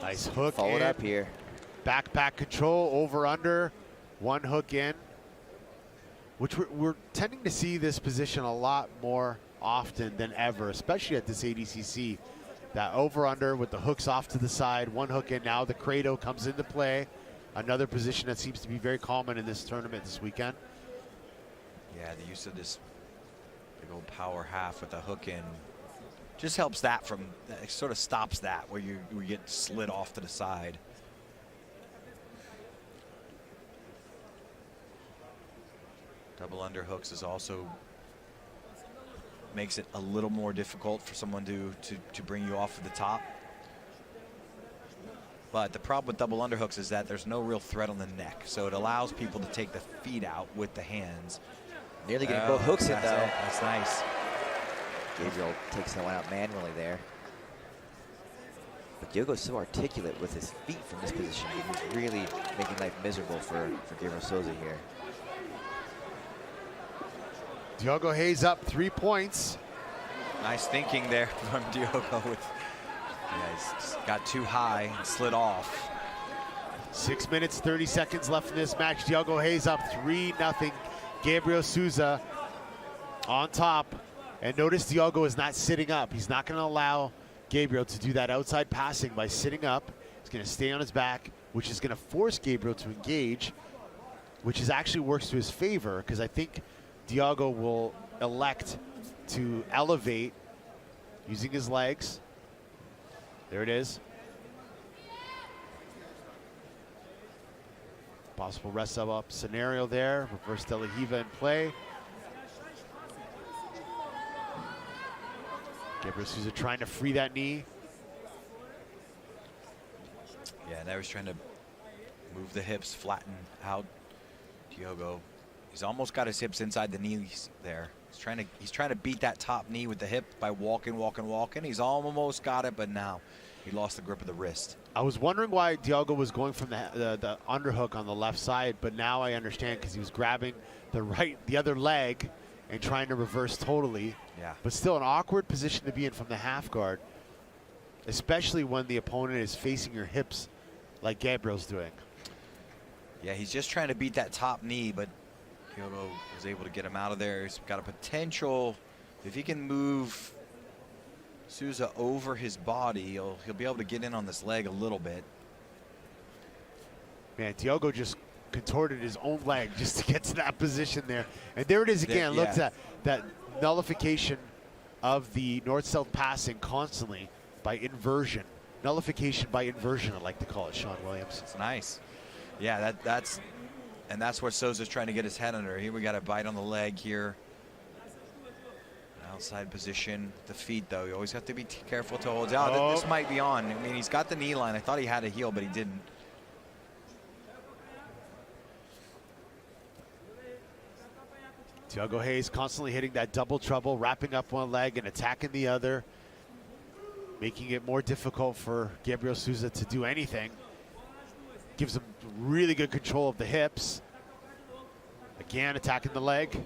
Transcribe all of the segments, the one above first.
Nice hook Followed in. up here. Back control, over under, one hook in. Which we're tending to see this position a lot more often than ever, especially at this ADCC. That over under with the hooks off to the side, one hook in. Now the Credo comes into play. Another position that seems to be very common in this tournament this weekend. Yeah, the use of this big old power half with a hook in just helps that from, it sort of stops that where you get slid off to the side. Double underhooks is also makes it a little more difficult for someone to bring you off of the top. But the problem with double underhooks is that there's no real threat on the neck, so it allows people to take the feet out with the hands. Nearly getting both hooks in, though. That's nice. Gabriel takes that one out manually there. But Diogo's so articulate with his feet from this position. He's really making life miserable for Gabriel Souza here. Diogo Hayes up 3 points. Nice thinking there from Diogo. He's got too high and slid off. 6 minutes, 30 seconds left in this match. Diogo Hayes up 3-0. Gabriel Souza on top. And notice Diogo is not sitting up. He's not going to allow Gabriel to do that outside passing by sitting up. He's going to stay on his back, which is going to force Gabriel to engage, which is actually works to his favor, because I think Diogo will elect to elevate using his legs. There it is. Possible rest up scenario there. Reverse De La Riva in play. Gabriel Souza trying to free that knee. Yeah, now he's trying to move the hips, flatten out Diogo. He's almost got his hips inside the knees there. He's trying to beat that top knee with the hip by walking. He's almost got it, but now he lost the grip of the wrist. I was wondering why Diogo was going from the underhook on the left side, but now I understand, because he was grabbing the other leg and trying to reverse totally. Yeah. But still an awkward position to be in from the half guard, especially when the opponent is facing your hips like Gabriel's doing. Yeah, he's just trying to beat that top knee, but Diogo was able to get him out of there. He's got a potential, if he can move Souza over his body, he'll be able to get in on this leg a little bit. Man, Diogo just contorted his own leg just to get to that position there. And there it is again. Yeah. Look at that nullification of the north-south passing constantly by inversion. Nullification by inversion, I like to call it, Sean Williams. It's nice. Yeah, that's what Souza's trying to get his head under. Here we got a bite on the leg here. Outside position. The feet, though, you always have to be careful to hold out. Oh. This might be on. I mean, he's got the knee line. I thought he had a heel, but he didn't. Diogo Hayes constantly hitting that double trouble, wrapping up one leg and attacking the other, making it more difficult for Gabriel Souza to do anything. Gives him really good control of the hips. Again, attacking the leg.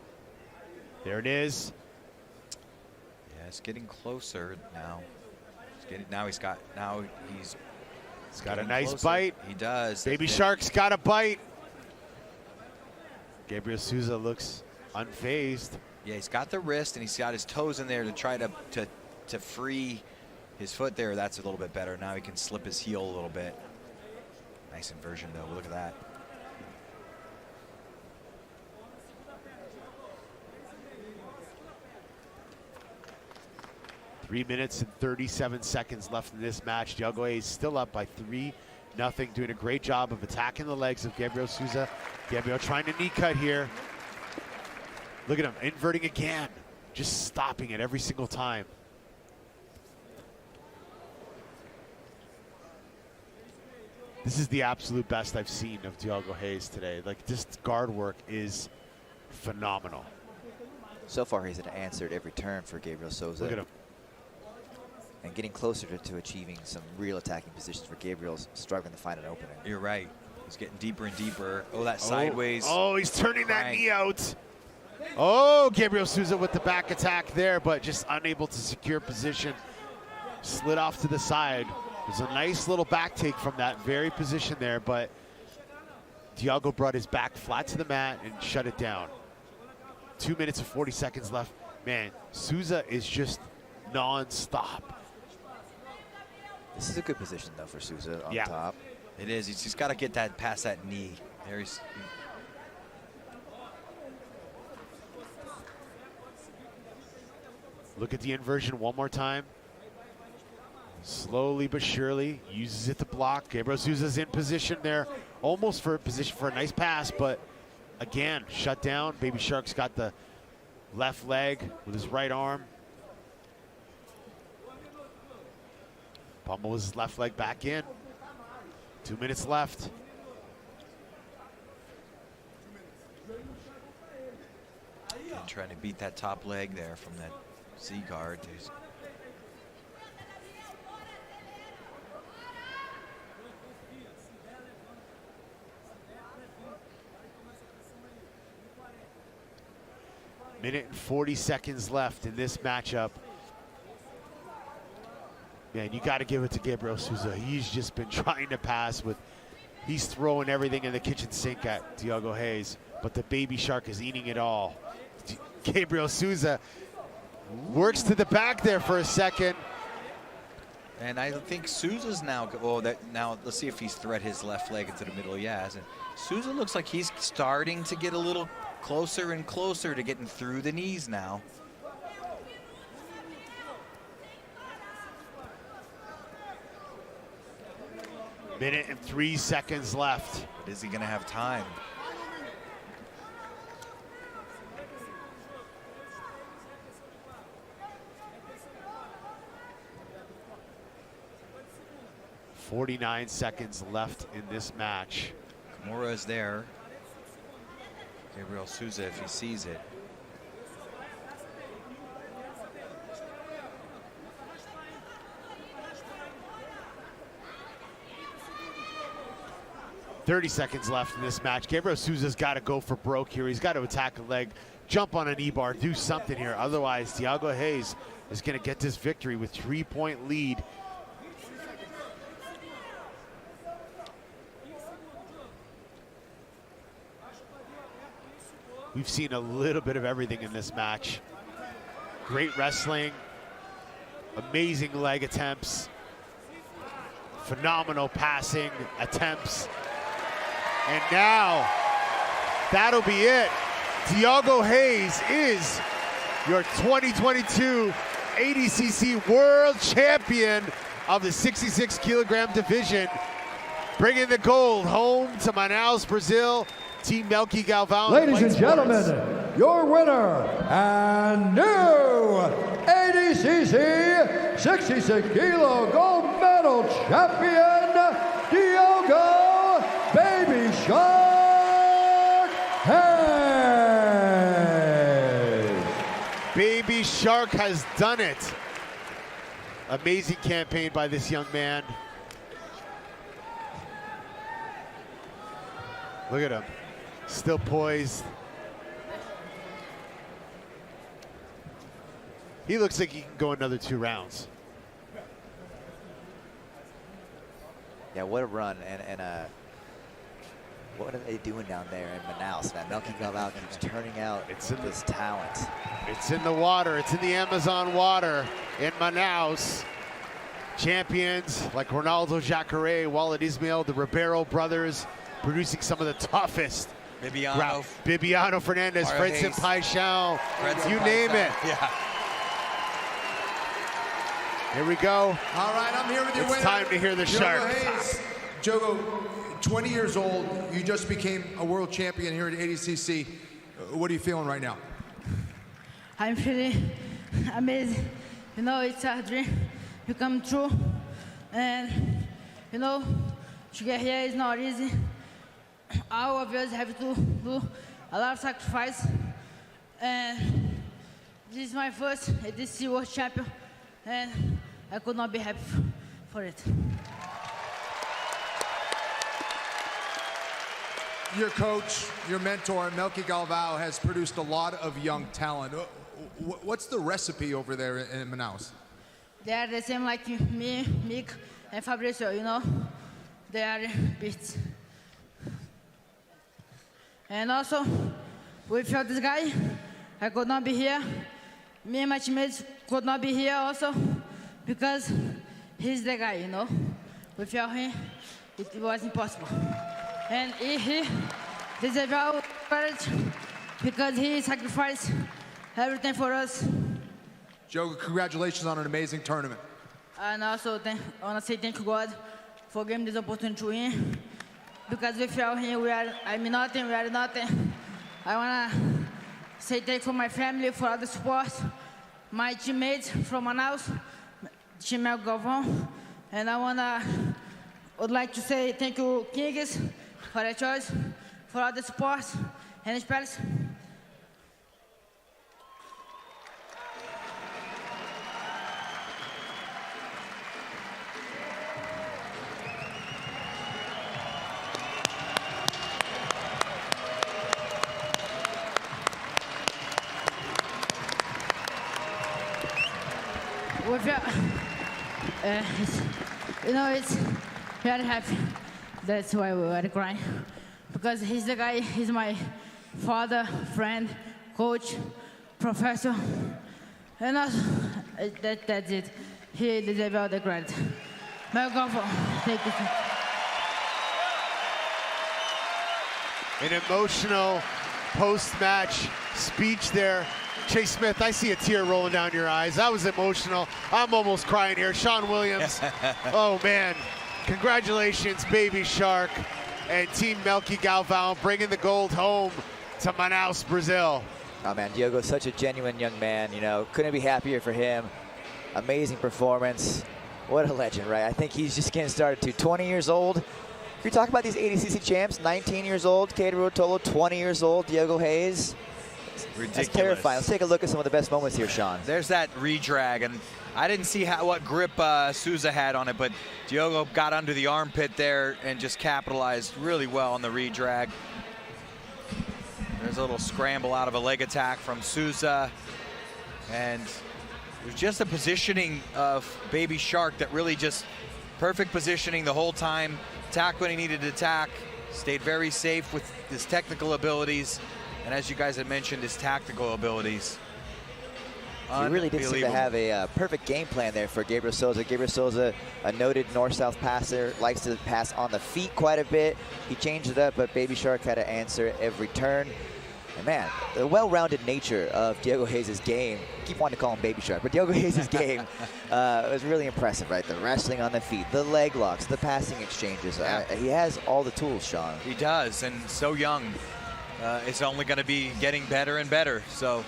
There it is. Yeah, it's getting closer now. He's got a nice closer. bite. He does. Baby Shark's got a bite. Gabriel Souza looks unfazed. Yeah, he's got the wrist and he's got his toes in there to try to free his foot there. That's a little bit better. Now he can slip his heel a little bit. Nice inversion, though. Look at that. Three minutes and 37 seconds left in this match. Diogo Hayes still up by 3-0, doing a great job of attacking the legs of Gabriel Souza. Gabriel trying to knee cut here. Look at him, inverting again. Just stopping it every single time. This is the absolute best I've seen of Diogo Hayes today. Like, this guard work is phenomenal. So far, he's answered every turn for Gabriel Souza. Look at him. And getting closer to achieving some real attacking positions where Gabriel's struggling to find an opening. You're right. He's getting deeper and deeper. Oh, that sideways. Oh, he's turning that knee out. Oh, Gabriel Souza with the back attack there, but just unable to secure position. Slid off to the side. There's a nice little back take from that very position there, but Thiago brought his back flat to the mat and shut it down. 2 minutes and 40 seconds left. Man, Souza is just non-stop. This is a good position, though, for Souza on Yeah. top. It is. He's got to get that past that knee. There he's. Look at the inversion one more time. Slowly but surely uses it to block. Gabriel Souza's in position there, almost for a position for a nice pass, but again, shut down. Baby Shark's got the left leg with his right arm. Pummels his left leg back in. 2 minutes left. And trying to beat that top leg there from that Z guard. There's Minute and 40 seconds left in this matchup. Man, you got to give it to Gabriel Souza. He's just been trying to pass with, he's throwing everything in the kitchen sink at Thiago Hayes, but the Baby Shark is eating it all. Gabriel Souza works to the back there for a second. And I think Souza's now, oh, now let's see if he's thread his left leg into the middle. He has. And Souza looks like he's starting to get a little closer and closer to getting through the knees now. Minute and 3 seconds left. But is he going to have time? .49 seconds left in this match. Kimura is there. Gabriel Souza, if he sees it. .30 seconds left in this match. Gabriel Souza's got to go for broke here. He's got to attack a leg, jump on an E-bar, do something here. Otherwise, Thiago Hayes is going to get this victory with 3-point lead. We've seen a little bit of everything in this match. Great wrestling, amazing leg attempts, phenomenal passing attempts. And now, that'll be it. Thiago Hayes is your 2022 ADCC World Champion of the 66 kilogram division, bringing the gold home to Manaus, Brazil. Team Melky Galvão. Ladies and gentlemen, your winner and new ADCC 66 kilo gold medal champion, Thiago Baby Shark Hayes. Baby Shark has done it. Amazing campaign by this young man. Look at him. Still poised. He looks like he can go another 2 rounds. Yeah, what a run. And what are they doing down there in Manaus, man? Melky Galvão keeps turning out this talent. It's in the water. It's in the Amazon water in Manaus. Champions like Ronaldo Jacare, Walid Ismail, the Ribeiro brothers, producing some of the toughest. Bibiano Fernandez, Fredson Paixão, you name it. Yeah. Here we go. All right, I'm here with your winner. It's time to hear the Shark. Jogo, 20 years old, you just became a world champion here at ADCC. What are you feeling right now? I'm feeling amazing. You know, it's a dream to come true. And, you know, to get here is not easy. All of us have to do a lot of sacrifice. And this is my first ADCC World Champion. And I could not be happy for it. Your coach, your mentor, Melky Galvão, has produced a lot of young talent. What's the recipe over there in Manaus? They are the same like me, Mica, and Fabrizio, you know. They are beats. And also, without this guy, I could not be here. Me and my teammates could not be here also because he's the guy, you know. Without him, it was impossible. And he deserves our courage because he sacrificed everything for us. Joe, congratulations on an amazing tournament. And also, I want to say thank you, God, for giving this opportunity to win. Because without him, I'm nothing, we are nothing. I want to say thank you for my family, for all the support, my teammates from Manaus, Team Galvão. And would like to say thank you, Kings, for the choice, for all the support and spells. It's very happy. That's why we were crying. Because he's the guy, he's my father, friend, coach, professor. And also, that's it. He deserves all the credit. Galvão, thank you. An emotional post-match speech there. Chase Smith, I see a tear rolling down your eyes. That was emotional. I'm almost crying here. Sean Williams, oh man, congratulations, Baby Shark and Team Melky Galvão bringing the gold home to Manaus, Brazil. Oh man, Diogo's such a genuine young man, you know, couldn't be happier for him. Amazing performance. What a legend, right? I think he's just getting started too. 20 years old. If you're talking about these ADCC champs, 19 years old, Cater Rotolo, 20 years old, Diogo Hayes. Ridiculous. That's terrifying. Let's take a look at some of the best moments here, Sean. There's that redrag, and I didn't see what grip Souza had on it, but Diogo got under the armpit there and just capitalized really well on the redrag. There's a little scramble out of a leg attack from Souza, and it was just a positioning of Baby Shark that really just perfect positioning the whole time. Attack when he needed to attack, stayed very safe with his technical abilities. And as you guys had mentioned, his tactical abilities. He really did seem to have a perfect game plan there for Gabriel Souza. Gabriel Souza, a noted north-south passer, likes to pass on the feet quite a bit. He changed it up, but Baby Shark had to answer every turn. And man, the well-rounded nature of Diogo Hayes' game, I keep wanting to call him Baby Shark, but Diogo Hayes' game was really impressive, right? The wrestling on the feet, the leg locks, the passing exchanges. Yeah. He has all the tools, Sean. He does, and so young. It's only going to be getting better and better. So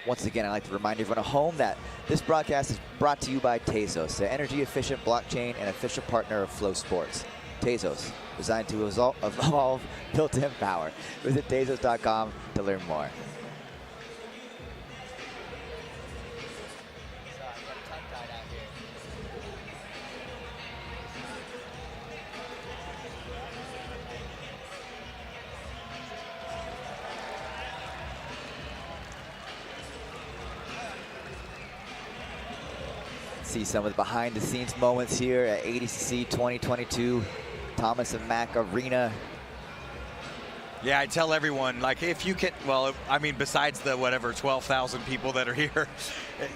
once again, I'd like to remind everyone at home that this broadcast is brought to you by Tezos, the energy-efficient blockchain and official partner of Flow Sports. Tezos, designed to evolve, built to empower. Visit Tezos.com to learn more. See some of the behind-the-scenes moments here at ADCC 2022, Thomas and Mack Arena. yeah, I tell everyone, like, if you can, well, I mean, besides the whatever 12,000 people that are here,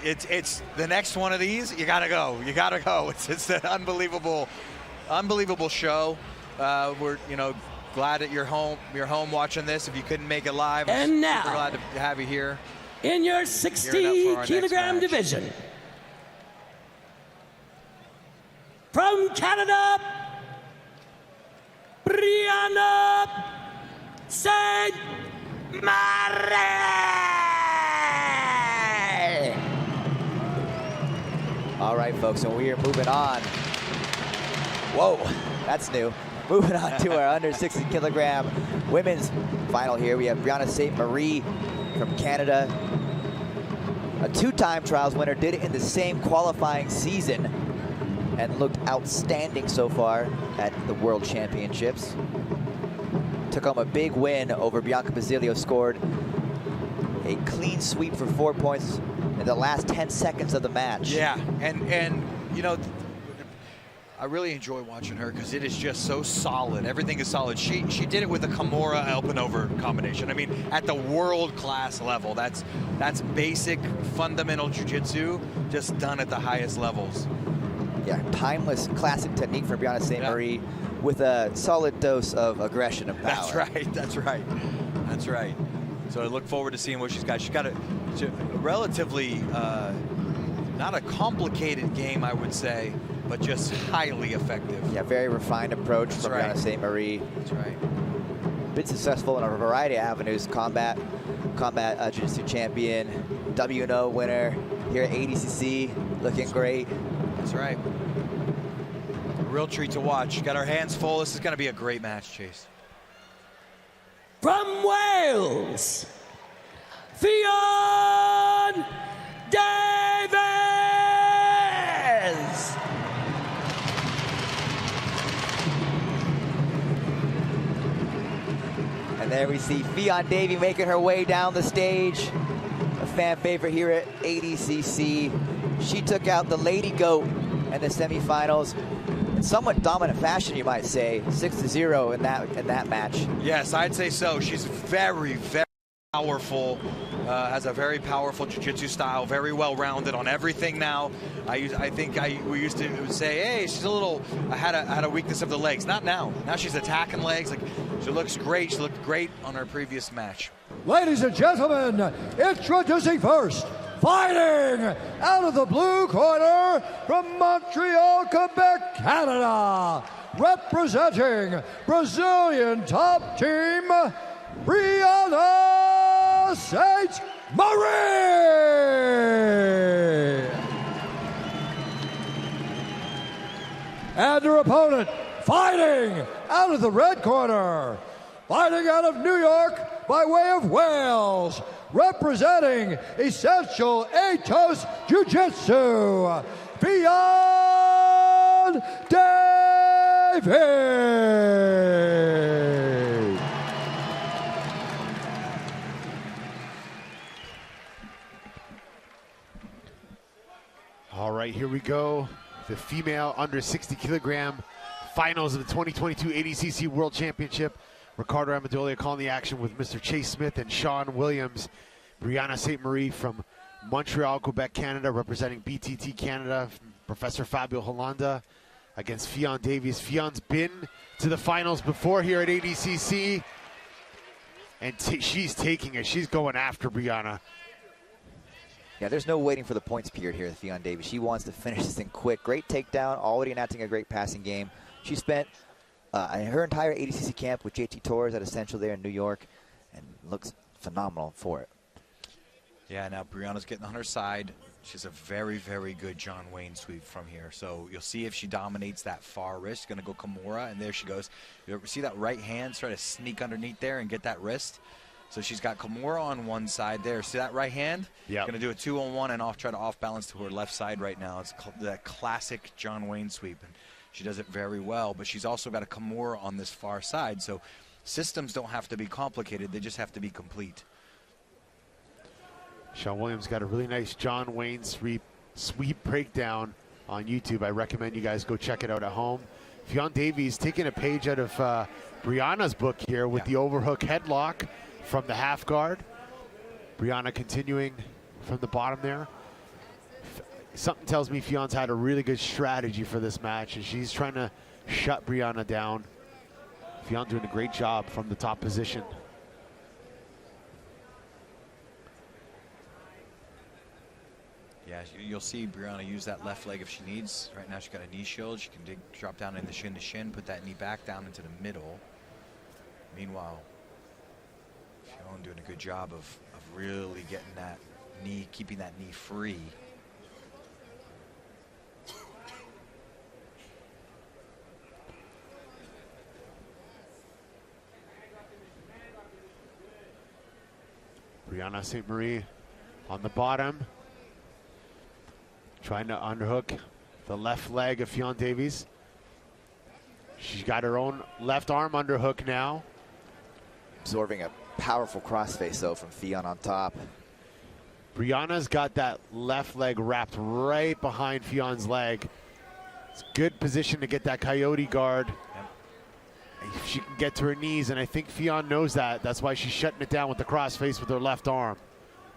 it's the next one of these. You gotta go. You gotta go. It's an unbelievable show. We're glad that you're home watching this. If you couldn't make it live, And now, we're glad to have you here. in your Gearing up for our 60-kilogram next match. division, from Canada, Brianna Saint Marie. All right, folks, and we are moving on. Whoa, that's new. Moving on to our under 60-kilogram women's final here. We have Brianna Saint Marie from Canada. A two-time trials winner, did it in the same qualifying season and looked outstanding so far at the World Championships. Took home a big win over Bianca Basilio, scored a clean sweep for 4 points in the last 10 seconds of the match. Yeah, and you know, I really enjoy watching her because it is just so solid. Everything is solid. She did it with a Kimura up and over combination. I mean, at the world-class level. That's basic, fundamental jiu-jitsu, just done at the highest levels. Yeah, timeless, classic technique for Brianna St. Marie with a solid dose of aggression and power. That's right, that's right, that's right. So I look forward to seeing what she's got. She's got a relatively, not a complicated game, I would say, but just highly effective. Yeah, very refined approach from Brianna St. Marie. That's right. Been successful in a variety of avenues. Combat jiu-jitsu champion, WNO winner here at ADCC, looking great. That's right. A real treat to watch. Got our hands full. This is going to be a great match, Chase. From Wales, Fionn Davies. And there we see Fionn Davies making her way down the stage. A fan favorite here at ADCC. She took out the Lady Goat in the semifinals in somewhat dominant fashion, you might say, 6-0 in that match. Yes, I'd say so. She's very, very powerful. Has a very powerful jiu-jitsu style, very well-rounded on everything now. We used to say, hey, she's a little, had a weakness of the legs. Not now. Now she's attacking legs. Like, she looks great. She looked great on her previous match. Ladies and gentlemen, introducing first, fighting out of the blue corner from Montreal, Quebec, Canada, representing Brazilian top team, Brianna St. Marie. And her opponent, fighting out of the red corner, fighting out of New York by way of Wales, representing Essential Atos Jiu-Jitsu, Fionn Davies. All right, here we go. The female under 60 kilogram finals of the 2022 ADCC World Championship. Ricardo Amendolia calling the action with Mr. Chase Smith and Sean Williams. Brianna St. Marie from Montreal, Quebec, Canada, representing BTT Canada. Professor Fabio Hollanda against Fionn Davies. Fionn's been to the finals before here at ADCC. And she's taking it. She's going after Brianna. Yeah, there's no waiting for the points period here with Fionn Davies. She wants to finish this thing quick. Great takedown, already enacting a great passing game. She spent her entire ADCC camp with JT Torres at Essential there in New York, and looks phenomenal for it. Yeah, now Brianna's getting on her side. She's a very, very good John Wayne sweep from here. So you'll see if she dominates that far wrist. Going to go Kimura, and there she goes. You ever see that right hand try to sneak underneath there and get that wrist? So she's got Kimura on one side there. See that right hand? Yeah. Going to do a 2-on-1 and try to off balance to her left side right now. It's that classic John Wayne sweep. And she does it very well, but she's also got a Kimura on this far side. So systems don't have to be complicated. They just have to be complete. Sean Williams got a really nice John Wayne sweep breakdown on YouTube. I recommend you guys go check it out at home. Fionn Davies taking a page out of Brianna's book here with the overhook headlock from the half guard. Brianna continuing from the bottom there. Something tells me Fionn's had a really good strategy for this match, and she's trying to shut Brianna down. Fionn doing a great job from the top position. Yeah, you'll see Brianna use that left leg if she needs. Right now she's got a knee shield. She can drop down in the shin to shin, put that knee back down into the middle. Meanwhile, Fionn doing a good job of really getting that knee, keeping that knee free. Brianna St. Marie on the bottom, trying to underhook the left leg of Fionn Davies. She's got her own left arm underhook now. Absorbing a powerful crossface, though, from Fionn on top. Brianna's got that left leg wrapped right behind Fion's leg. It's good position to get that coyote guard. If she can get to her knees, and I think Fion knows that. That's why she's shutting it down with the cross face with her left arm.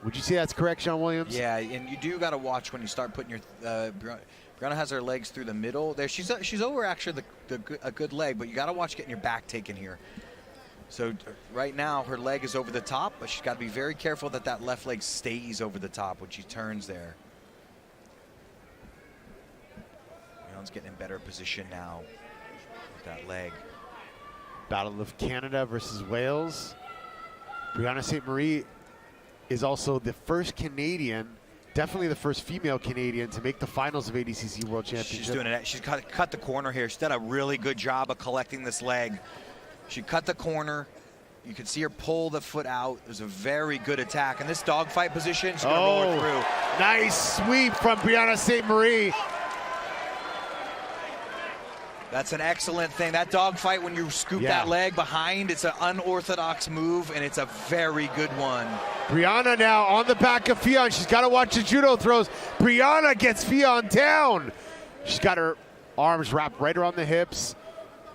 Would you say that's correct, Sean Williams? Yeah, and you do got to watch when you start putting your Brianna has her legs through the middle. There, she's over actually a good leg, but you got to watch getting your back taken here. So right now her leg is over the top, but she's got to be very careful that that left leg stays over the top when she turns there. Fion's getting in better position now with that leg. Battle of Canada versus Wales. Brianna St. Marie is also the first Canadian, definitely the first female Canadian to make the finals of ADCC World Championship. She's doing it. She's cut the corner here. She's done a really good job of collecting this leg. She cut the corner. You can see her pull the foot out. It was a very good attack. In this dogfight position, she's going to roll her through. Nice sweep from Brianna St. Marie. That's an excellent thing. That dogfight, when you scoop that leg behind, it's an unorthodox move, and it's a very good one. Brianna now on the back of Fion. She's got to watch the judo throws. Brianna gets Fion down. She's got her arms wrapped right around the hips.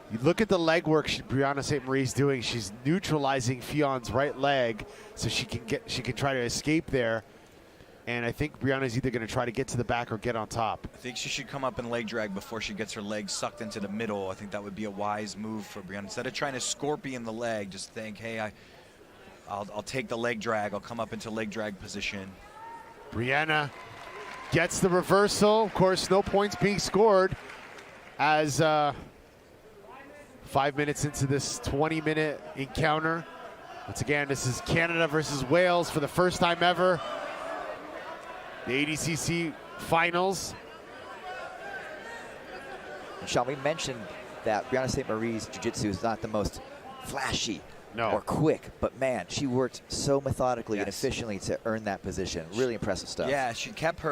You look at the leg work Brianna St. Marie's doing. She's neutralizing Fion's right leg so she can try to escape there. And I think Brianna's either going to try to get to the back or get on top. I think she should come up and leg drag before she gets her leg sucked into the middle. I think that would be a wise move for Brianna. Instead of trying to scorpion the leg, just think, hey, I'll take the leg drag. I'll come up into leg drag position. Brianna gets the reversal. Of course, no points being scored as 5 minutes into this 20-minute encounter. Once again, this is Canada versus Wales for the first time ever. The ADCC finals. And Sean, we mentioned that Brianna St. Marie's jiu-jitsu is not the most flashy or quick, but man, she worked so methodically and efficiently to earn that position. Really impressive stuff. Yeah, she kept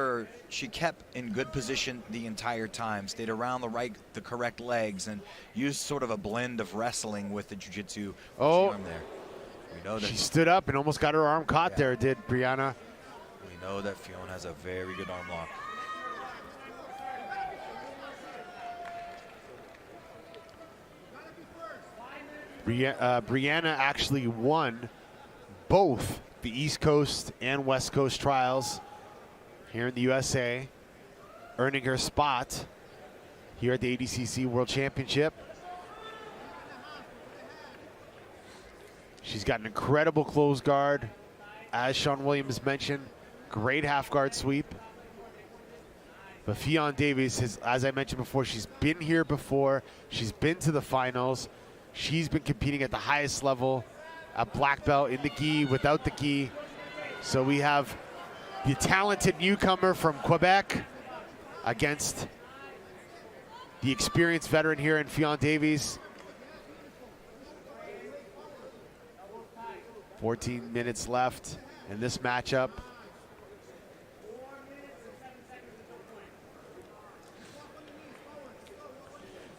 in good position the entire time, stayed around the correct legs, and used sort of a blend of wrestling with the jiu-jitsu. Oh, arm there. We know that she stood up and almost got her arm caught there, did Brianna. We know that Fiona has a very good arm lock. Brianna actually won both the East Coast and West Coast trials here in the USA, earning her spot here at the ADCC World Championship. She's got an incredible close guard. As Sean Williams mentioned, great half guard sweep. But Fion Davies, as I mentioned before, she's been here before. She's been to the finals. She's been competing at the highest level, at black belt, in the gi, without the gi. So we have the talented newcomer from Quebec against the experienced veteran here in Fion Davies. 14 minutes left in this matchup.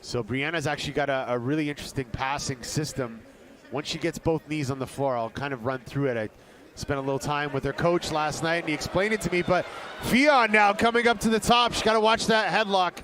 So Brianna's actually got a really interesting passing system. Once she gets both knees on the floor, I'll kind of run through it. I spent a little time with her coach last night, and he explained it to me. But Fion now coming up to the top. She's got to watch that headlock.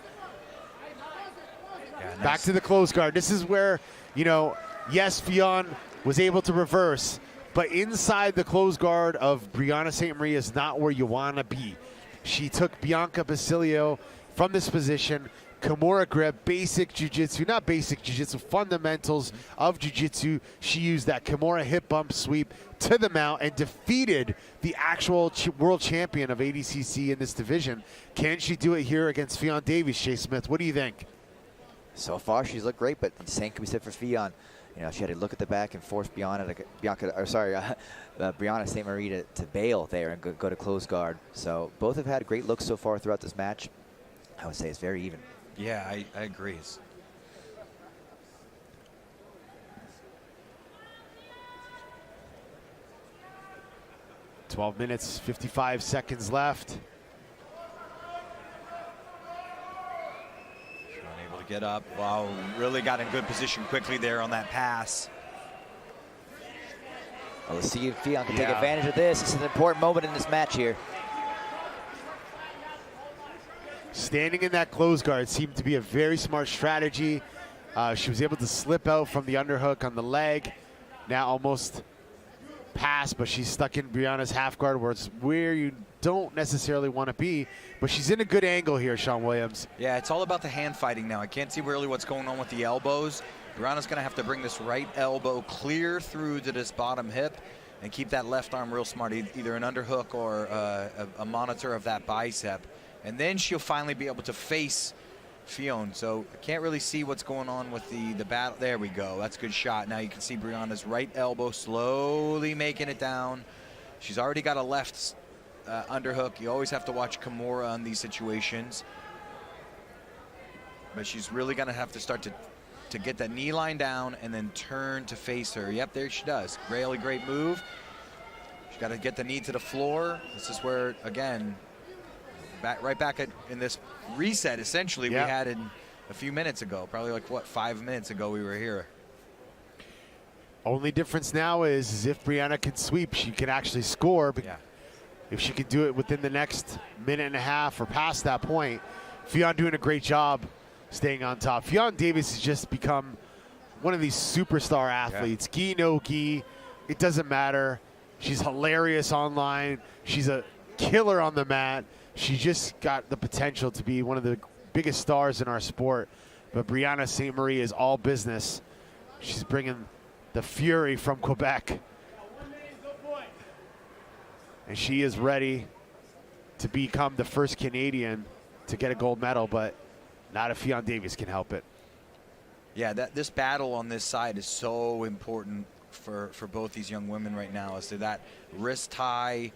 Yeah, nice. Back to the close guard. This is where, you know, yes, Fion was able to reverse, but inside the close guard of Brianna St. Marie is not where you want to be. She took Bianca Basilio from this position. Kimura grip, basic jiu-jitsu, not basic jiu-jitsu, fundamentals of jiu-jitsu. She used that Kimura hip bump sweep to the mount and defeated the actual world champion of ADCC in this division. Can she do it here against Fion Davies, Shea Smith? What do you think? So far, she's looked great, but the same can be said for Fion. You know, she had to look at the back and force Brianna St. Marie to bail there and go to close guard. So both have had great looks so far throughout this match. I would say it's very even. Yeah, I agree. 12 minutes, 55 seconds left. Unable to get up. Wow, really got in good position quickly there on that pass. Well, let's see if Fionn can take advantage of this. This is an important moment in this match here. Standing in that close guard seemed to be a very smart strategy. She was able to slip out from the underhook on the leg. Now almost passed, but she's stuck in Brianna's half guard, where it's where you don't necessarily want to be. But she's in a good angle here, Sean Williams. Yeah, it's all about the hand fighting now. I can't see really what's going on with the elbows. Brianna's going to have to bring this right elbow clear through to this bottom hip and keep that left arm real smart, either an underhook or a monitor of that bicep. And then she'll finally be able to face Fionn. So I can't really see what's going on with the battle. There we go. That's a good shot. Now you can see Brianna's right elbow slowly making it down. She's already got a left underhook. You always have to watch Kimura on these situations. But she's really going to have to start to get that knee line down and then turn to face her. Yep, there she does. Really great move. She's got to get the knee to the floor. This is where, again, right back in this reset, essentially, we had in a few minutes ago. Probably like, what, 5 minutes ago we were here. Only difference now is if Brianna can sweep, she can actually score. But if she can do it within the next minute and a half or past that point, Fionn doing a great job staying on top. Fionn Davis has just become one of these superstar athletes. Gi, no gi, it doesn't matter. She's hilarious online. She's a killer on the mat. She just got the potential to be one of the biggest stars in our sport. But Brianna St. Marie is all business. She's bringing the fury from Quebec. And she is ready to become the first Canadian to get a gold medal, but not if Fionn Davis can help it. Yeah, this battle on this side is so important for both these young women right now, as to that wrist tie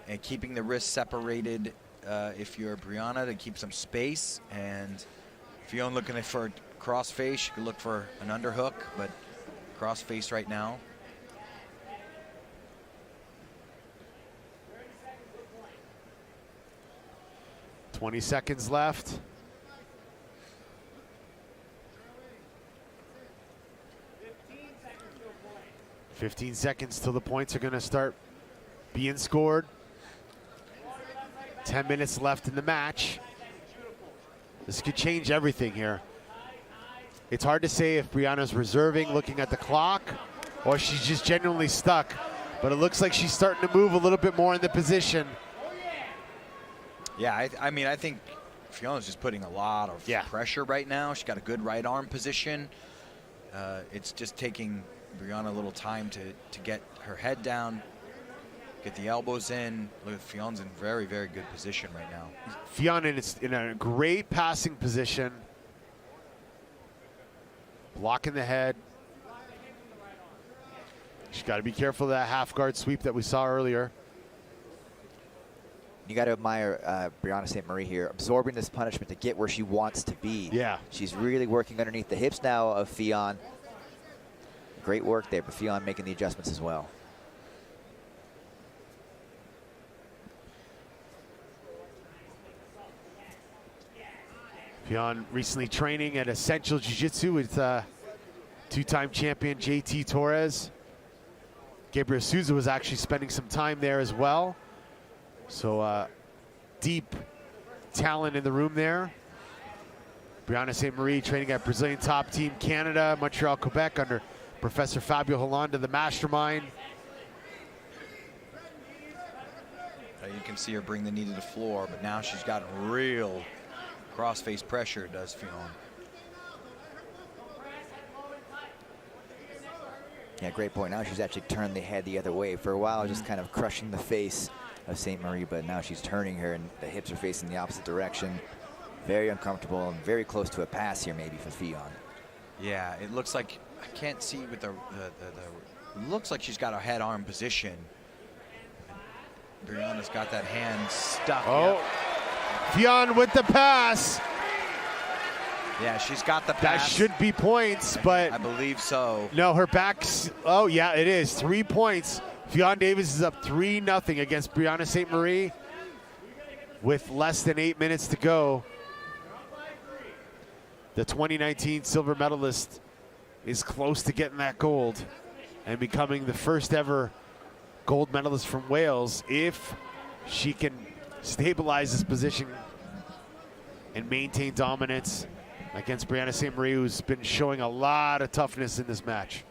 and keeping the wrists separated. If you're Brianna, to keep some space, and Fionn looking for a cross face, you could look for an underhook, but cross face right now. $20 seconds left. 15 seconds till the points are going to start being scored. 10 minutes left in the match. This could change everything here. It's hard to say if Brianna's reserving, looking at the clock, or she's just genuinely stuck. But it looks like she's starting to move a little bit more in the position. Yeah, I mean, I think Fionna's just putting a lot of pressure right now. She's got a good right arm position. It's just taking Brianna a little time to get her head down, get the elbows in. Look at Fionn's in very, very good position right now. Fionn in a great passing position. Blocking the head. She's got to be careful of that half guard sweep that we saw earlier. You got to admire Brianna St. Marie here, absorbing this punishment to get where she wants to be. Yeah. She's really working underneath the hips now of Fionn. Great work there, but Fionn making the adjustments as well. Fionn recently training at Essential Jiu-Jitsu with two-time champion JT Torres. Gabriel Souza was actually spending some time there as well. So deep talent in the room there. Brianna St. Marie training at Brazilian Top Team Canada, Montreal, Quebec under Professor Fabio Holanda, the mastermind. You can see her bring the knee to the floor, but now she's got real cross-face pressure, does Fionn. Yeah, great point. Now she's actually turned the head the other way. For a while, just kind of crushing the face of St. Marie, but now she's turning her and the hips are facing the opposite direction. Very uncomfortable and very close to a pass here maybe for Fionn. Yeah, it looks like, I can't see with it looks like she's got a head arm position. Brianna's got that hand stuck. Oh, Fionn with the pass. Yeah, she's got the pass. That should be points, but I believe so. No, her back's, oh yeah, it is. 3 points. Fionn Davis is up 3-0 against Brianna St. Marie with less than 8 minutes to go. The 2019 silver medalist is close to getting that gold and becoming the first ever gold medalist from Wales, if she can stabilize this position and maintain dominance against Brianna St. Marie, who's been showing a lot of toughness in this match.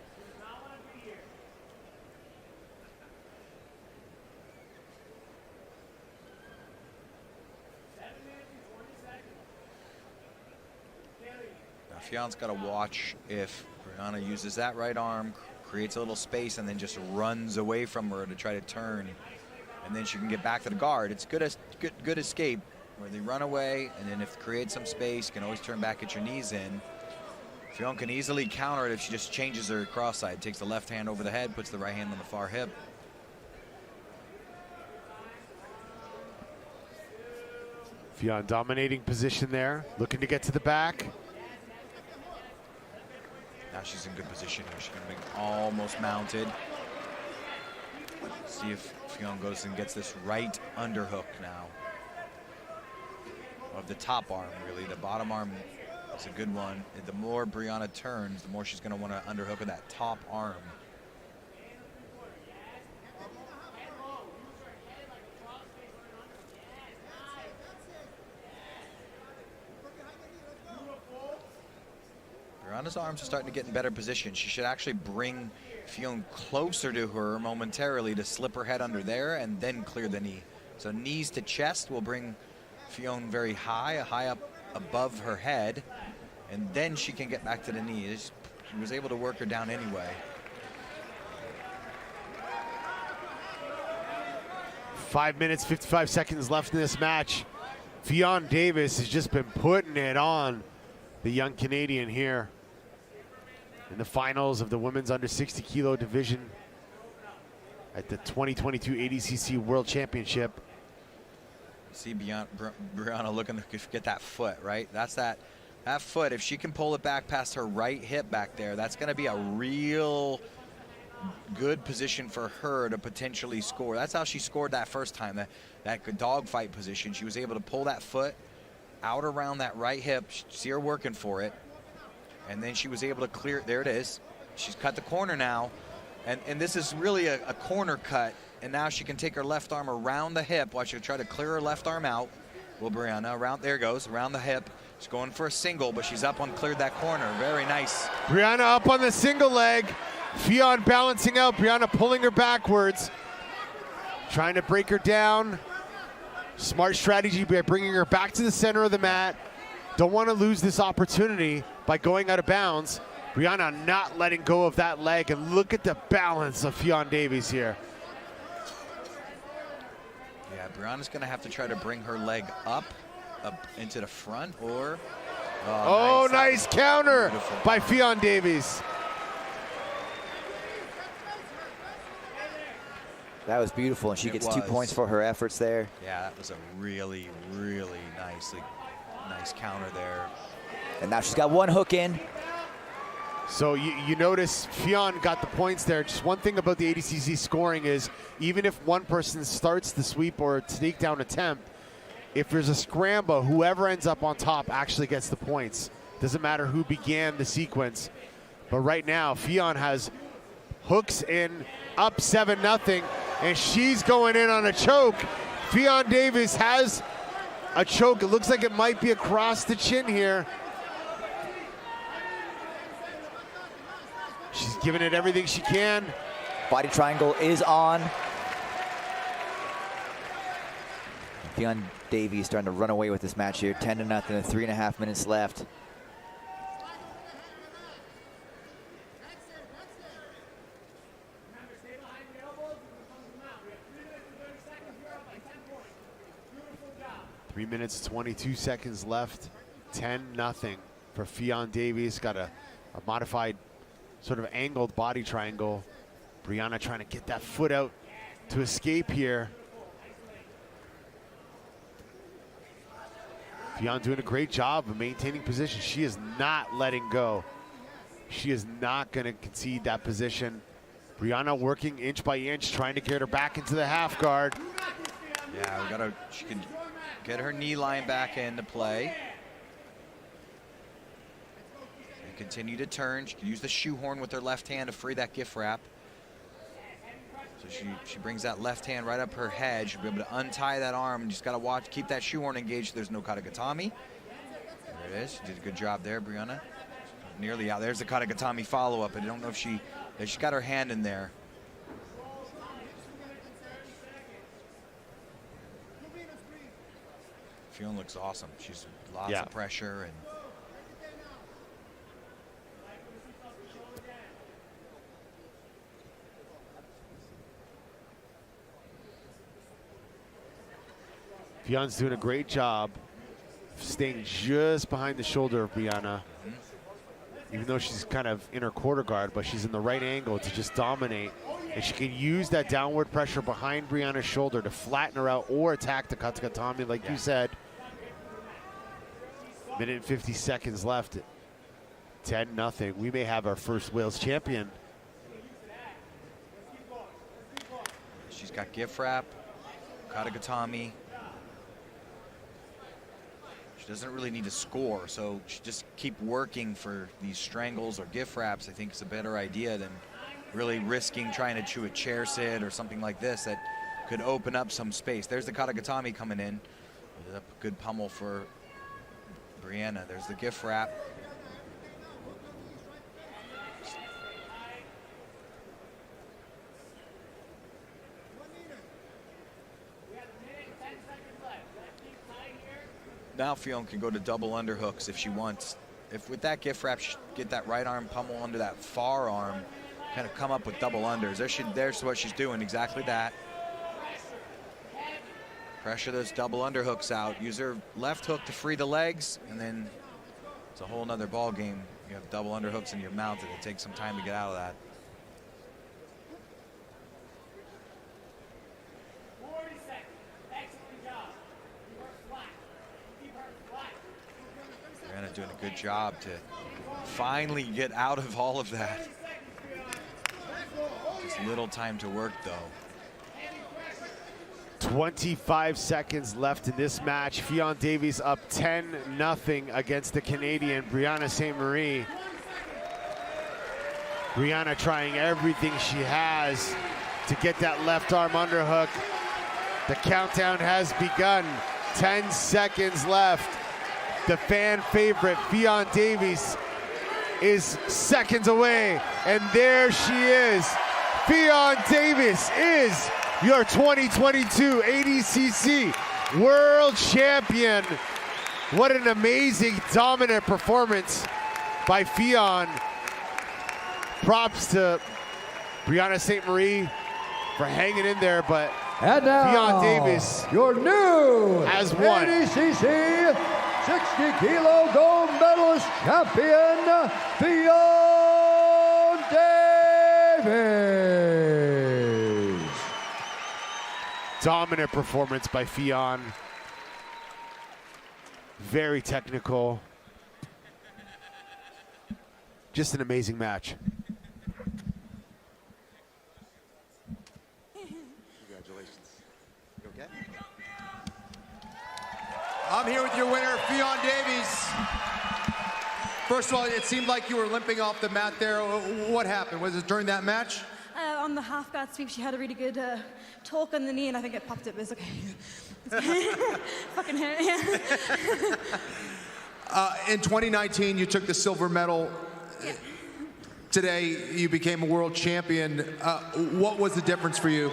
Now Fion's got to watch if Brianna uses that right arm, creates a little space, and then just runs away from her to try to turn, and then she can get back to the guard. It's good escape where they run away, and then if it creates some space, you can always turn back, get your knees in. Fion can easily counter it if she just changes her cross side, takes the left hand over the head, puts the right hand on the far hip. Fion dominating position there, looking to get to the back. Now she's in good position here. She's gonna be almost mounted. See if Fion goes and gets this right underhook now. Of the top arm, really. The bottom arm is a good one. The more Brianna turns, the more she's gonna want to underhook with that top arm. Brianna's arms are starting to get in better position. She should actually bring Fion closer to her momentarily to slip her head under there and then clear the knee. So knees to chest will bring Fion very high up above her head, and then she can get back to the knee. She was able to work her down anyway. 5 minutes, 55 seconds left in this match. Fion Davis has just been putting it on the young Canadian here in the finals of the women's under 60 kilo division at the 2022 ADCC World Championship. See Brianna looking to get that foot, right? That's that foot. If she can pull it back past her right hip back there, that's going to be a real good position for her to potentially score. That's how she scored that first time, that dogfight position. She was able to pull that foot out around that right hip, see her working for it, and then she was able to clear it. There it is. She's cut the corner now, and this is really a corner cut. And now she can take her left arm around the hip while she'll try to clear her left arm out. Well, Brianna, around, there goes, around the hip. She's going for a single, but she's up on, cleared that corner. Very nice. Brianna up on the single leg. Fion balancing out. Brianna pulling her backwards. Trying to break her down. Smart strategy by bringing her back to the center of the mat. Don't want to lose this opportunity by going out of bounds. Brianna not letting go of that leg, and look at the balance of Fion Davies here. Yeah, Brianna's going to have to try to bring her leg up into the front, or... Oh, nice counter by Fion Davies. That was beautiful, and she gets 2 points for her efforts there. Yeah, that was a really, really nice counter there. And now she's got one hook in. So you notice Fion got the points there. Just one thing about the ADCC scoring is even if one person starts the sweep or takedown attempt, if there's a scramble, whoever ends up on top actually gets the points. Doesn't matter who began the sequence. But right now, Fion has hooks in, up 7-0, and she's going in on a choke. Fion Davis has a choke. It looks like it might be across the chin here. She's giving it everything she can. Body triangle is on. Fion Davies starting to run away with this match here. 10-0, 3.5 minutes left. Three minutes, 22 seconds left. 10-0 for Fion Davies. Got a modified sort of angled body triangle. Brianna trying to get that foot out to escape here. Fion doing a great job of maintaining position. She is not letting go. She is not going to concede that position. Brianna working inch by inch, trying to get her back into the half guard. Yeah, she can get her knee line back into play. Continue to turn. She can use the shoehorn with her left hand to free that gift wrap. So she brings that left hand right up her head. She'll be able to untie that arm, and just got to watch, keep that shoehorn engaged. There's no katagatami. There it is. She did a good job there, Brianna. Nearly out. There's the katagatami follow-up. I don't know if she's got her hand in there. Fionn looks awesome. She's lots of pressure and. Fionn's doing a great job staying just behind the shoulder of Brianna. Even though she's kind of in her quarter guard, but she's in the right angle to just dominate. And she can use that downward pressure behind Brianna's shoulder to flatten her out or attack the katagatami, like you said. Minute and 50 seconds left. 10-0. We may have our first Wales champion. She's got gift wrap, katagatami. She doesn't really need to score, so she just keep working for these strangles or gift wraps. I think it's a better idea than really risking trying to chew a chair sit or something like this that could open up some space. There's the katagatami coming in. A good pummel for Brianna. There's the gift wrap. Now Fionn can go to double underhooks if she wants. If with that gift wrap, she get that right arm pummel under that far arm, kind of come up with double unders. There's what she's doing, exactly that. Pressure those double underhooks out. Use her left hook to free the legs, and then it's a whole nother ball game. You have double underhooks in your mouth, and it takes some time to get out of that. Brianna doing a good job to finally get out of all of that. Just little time to work, though. 25 seconds left in this match. Fionn Davies up 10-0 against the Canadian Brianna St. Marie. Brianna trying everything she has to get that left arm underhook. The countdown has begun. 10 seconds left. The fan favorite, Fionn Davies, is seconds away. And there she is. Fionn Davies is your 2022 ADCC World Champion. What an amazing, dominant performance by Fionn. Props to Brianna St. Marie for hanging in there, but and now, Fionn Davies your new has won. ADCC 60-kilo gold medalist champion, Fionn Davies. Dominant performance by Fionn. Very technical. Just an amazing match. Congratulations. You okay? I'm here with your winner, Fionn Davies. First of all, it seemed like you were limping off the mat there. What happened? Was it during that match? On the half guard sweep, she had a really good torque on the knee, and I think it popped it, but it's okay. Fucking hurt, yeah. In 2019, you took the silver medal. Yeah. Today, you became a world champion. What was the difference for you?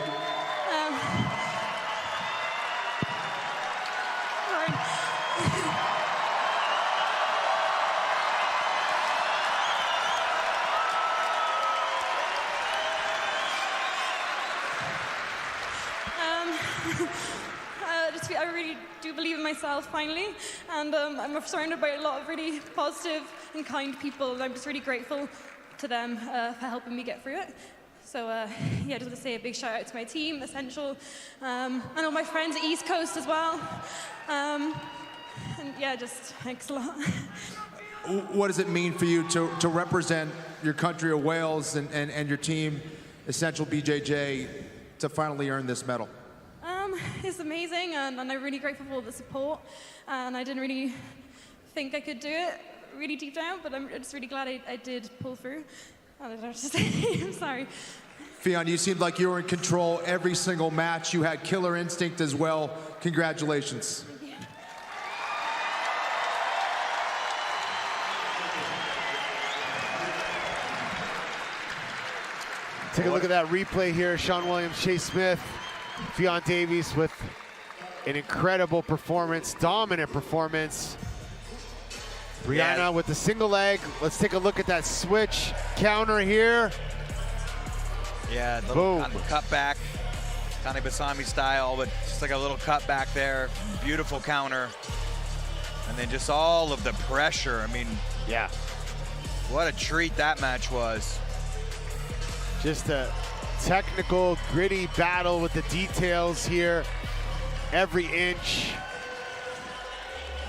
I really do believe in myself finally, and I'm surrounded by a lot of really positive and kind people, and I'm just really grateful to them for helping me get through it. So yeah, just want to say a big shout out to my team, Essential, and all my friends at East Coast as well. And yeah, just thanks a lot. What does it mean for you to represent your country of Wales and your team, Essential BJJ, to finally earn this medal? It's amazing, and I'm really grateful for the support, and I didn't really think I could do it really deep down, but I'm just really glad I did pull through. I don't know what to say. I'm sorry. Fionn, you seemed like you were in control every single match. You had killer instinct as well. Congratulations. Take a look at that replay here. Sean Williams, Chase Smith, Fionn Davies with an incredible performance, dominant performance. Brianna with the single leg. Let's take a look at that switch counter here. Yeah, little kind of cut back, Tani Basami style, but just like a little cut back there. Beautiful counter. And then just all of the pressure. I mean, yeah, what a treat that match was. Just a technical, gritty battle with the details here. Every inch,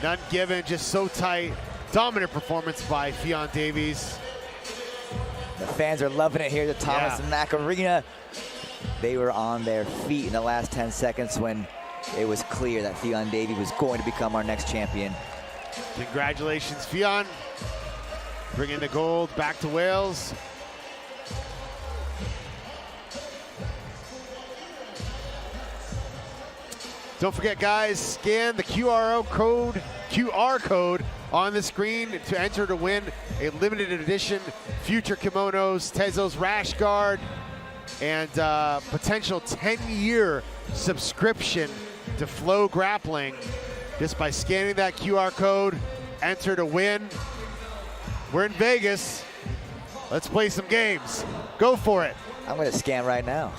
none given, just so tight. Dominant performance by Fionn Davies. The fans are loving it here at the Thomas and Mack Arena. They were on their feet in the last 10 seconds when it was clear that Fionn Davies was going to become our next champion. Congratulations, Fionn. Bringing the gold back to Wales. Don't forget, guys, scan the QR code on the screen to enter to win a limited edition Future Kimonos, Tezos Rash Guard, and potential 10-year subscription to Flow Grappling. Just by scanning that QR code, enter to win. We're in Vegas. Let's play some games. Go for it. I'm going to scan right now.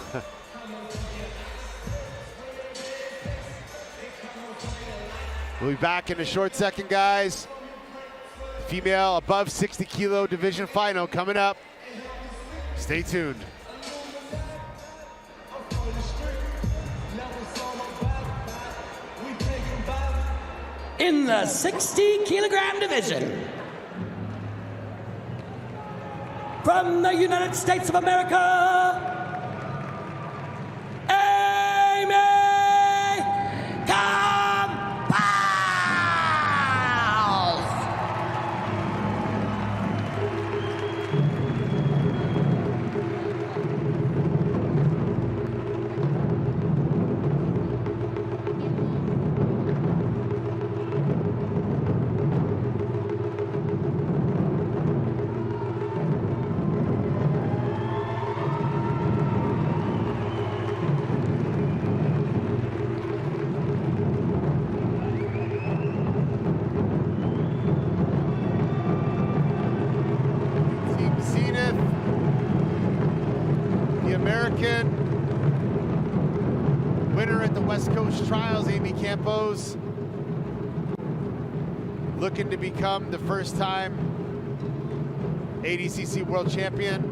We'll be back in a short second, guys. Female above 60 kilo division final coming up. Stay tuned. In the 60 kilogram division, from the United States of America, Amy winner at the West Coast Trials, Amy Campos, looking to become the first time ADCC World Champion.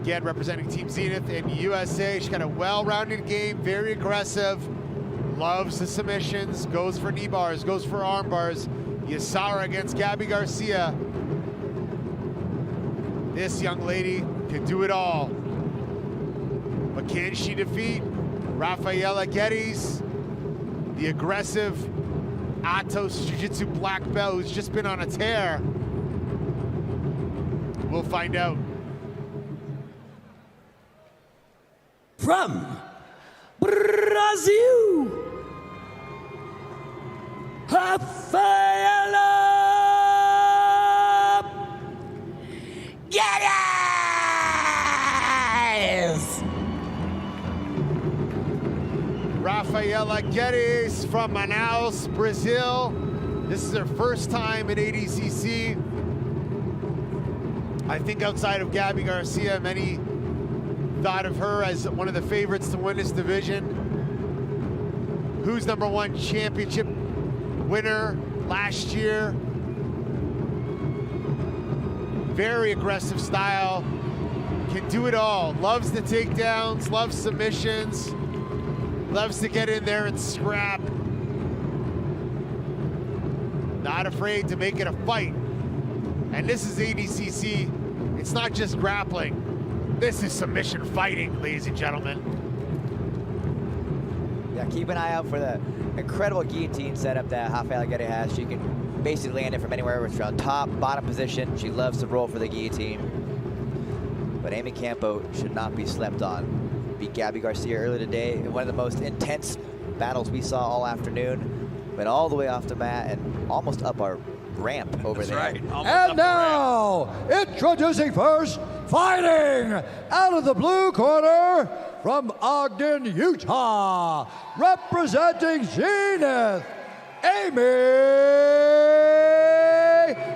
Again, representing Team Zenith in USA. She's got a well-rounded game, very aggressive, loves the submissions, goes for knee bars, goes for arm bars. You saw her against Gabby Garcia. This young lady can do it all. But can she defeat Rafaela Geddes, the aggressive Atos Jiu-Jitsu black belt who's just been on a tear? We'll find out. From Brazil, Rafaela Geddes! Rafaela Geddes from Manaus, Brazil. This is her first time at ADCC. I think outside of Gabby Garcia, many thought of her as one of the favorites to win this division. Who's #1 championship winner last year. Very aggressive style, can do it all. Loves the takedowns, loves submissions, loves to get in there and scrap. Not afraid to make it a fight. And this is ADCC. It's not just grappling. This is submission fighting, ladies and gentlemen. Yeah, keep an eye out for the incredible guillotine setup that Rafaela Geddes has. She can basically land it from anywhere from top, bottom position. She loves to roll for the guillotine. but Amy Campo should not be slept on. Beat Gabby Garcia earlier today in one of the most intense battles we saw all afternoon. Went all the way off the mat and almost up our ramp over there. Right. And now, introducing first, fighting out of the blue corner from Ogden, Utah, representing Zenith, Amy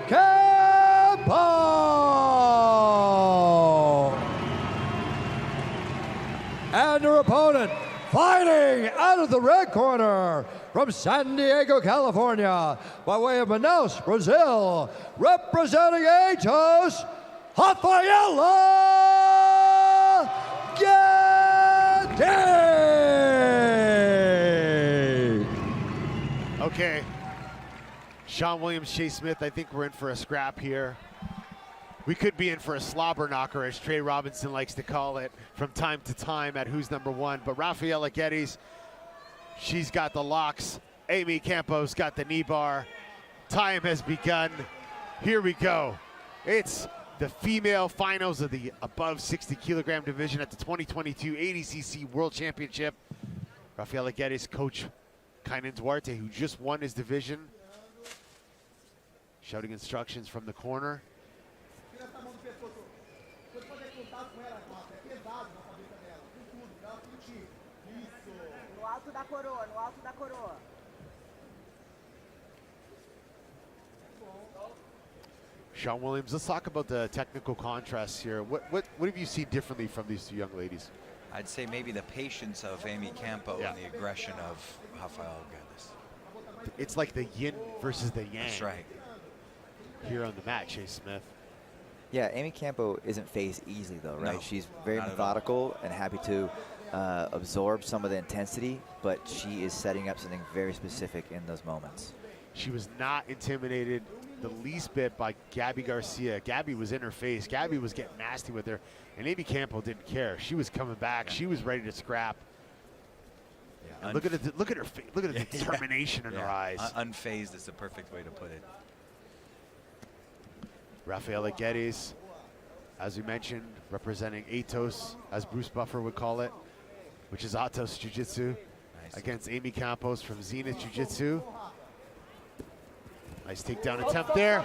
Campo. And her opponent, fighting out of the red corner from San Diego, California, by way of Manaus, Brazil, representing Atos, Rafaela Gade. Okay. Sean Williams, Chase Smith, I think we're in for a scrap here. We could be in for a slobber knocker, as Trey Robinson likes to call it from time to time at Who's Number One. But Rafaela Geddes, she's got the locks. Amy Campo's got the knee bar. Time has begun. Here we go. It's the female finals of the above 60 kilogram division at the 2022 ADCC World Championship. Rafaela Geddes, coach Kainan Duarte, who just won his division, shouting instructions from the corner. Sean Williams, let's talk about the technical contrasts here. What have you seen differently from these two young ladies? I'd say maybe the patience of Amy Campo and the aggression of Rafaela Geddes. It's like the yin versus the yang. That's right. Here on the mat, Chase Smith. Yeah, Amy Campo isn't phased easily though, right? No, She's very not at all. methodical and happy to absorb some of the intensity, but she is setting up something very specific in those moments. She was not intimidated the least bit by Gabby Garcia. Gabby was in her face. Gabby was getting nasty with her, and Amy Campo didn't care. She was coming back. Yeah. She was ready to scrap. Yeah, look at her face. Look at the determination in her eyes. Unfazed is the perfect way to put it. Rafaela Geddes, as we mentioned, representing Atos, as Bruce Buffer would call it, which is Atos Jiu-Jitsu, against Amy Campos from Zenith Jiu-Jitsu. Nice takedown attempt there.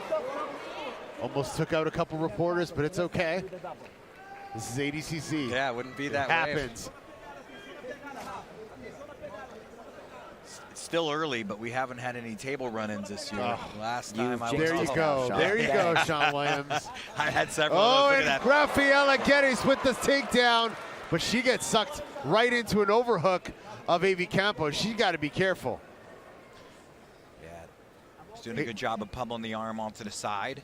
Almost took out a couple reporters, but it's okay. This is ADCC. Yeah, it wouldn't be that way. It happens. It's still early, but we haven't had any table run-ins this year. Last time I was There you go. There you go, Sean Williams. I had several Oh, of those. and Rafaela Geddes with the takedown, but she gets sucked right into an overhook of Amy Campos. She's got to be careful. Doing a good job of pummeling the arm onto the side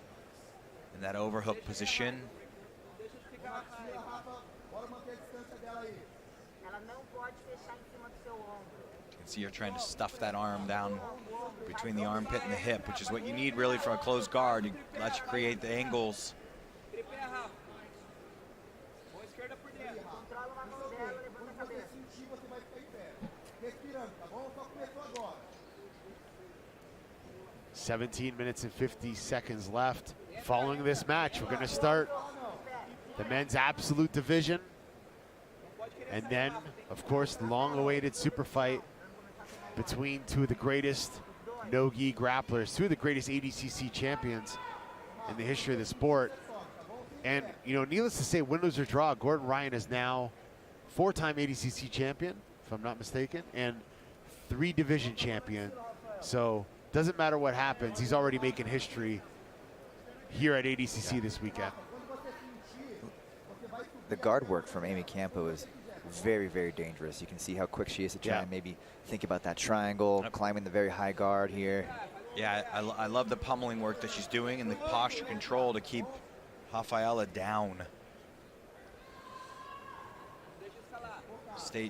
in that overhook position. You can see her trying to stuff that arm down between the armpit and the hip, which is what you need really for a closed guard. It lets you create the angles. 17 minutes and 50 seconds left. Following this match, we're going to start the men's absolute division. And then, of course, the long-awaited super fight between two of the greatest no-gi grapplers, two of the greatest ADCC champions in the history of the sport. And, you know, needless to say, win, lose, or draw, Gordon Ryan is now 4-time ADCC champion, if I'm not mistaken, and 3-division champion. So doesn't matter what happens, he's already making history here at ADCC this weekend. The guard work from Amy Campo is very, very dangerous. You can see how quick she is to try and maybe think about that triangle, climbing the very high guard here. Yeah, I love the pummeling work that she's doing and the posture control to keep Rafaela down.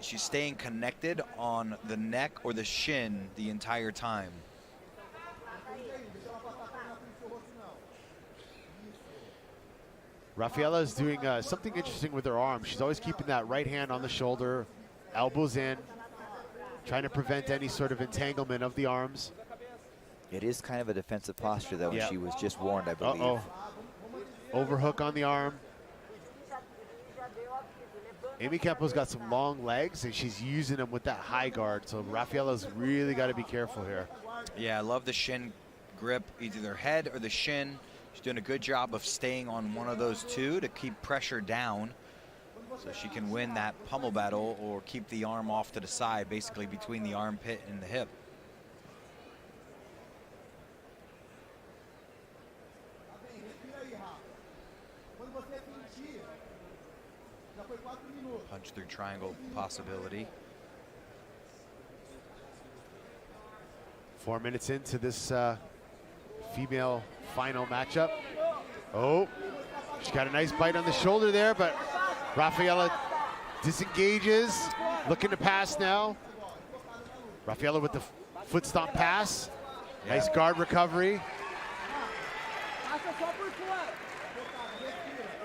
She's staying connected on the neck or the shin the entire time. Rafaela is doing something interesting with her arm. She's always keeping that right hand on the shoulder, elbows in, trying to prevent any sort of entanglement of the arms. It is kind of a defensive posture, though, and she was just warned, I believe. Overhook on the arm. Amy Campo's got some long legs, and she's using them with that high guard. So Rafaela's really got to be careful here. Yeah, I love the shin grip, either their head or the shin. She's doing a good job of staying on one of those two to keep pressure down so she can win that pummel battle or keep the arm off to the side, basically between the armpit and the hip. Punch through triangle possibility. 4 minutes into this female final matchup. Oh, she got a nice bite on the shoulder there, but Rafaela disengages, looking to pass now. Rafaela with the foot stomp pass. Yeah. Nice guard recovery.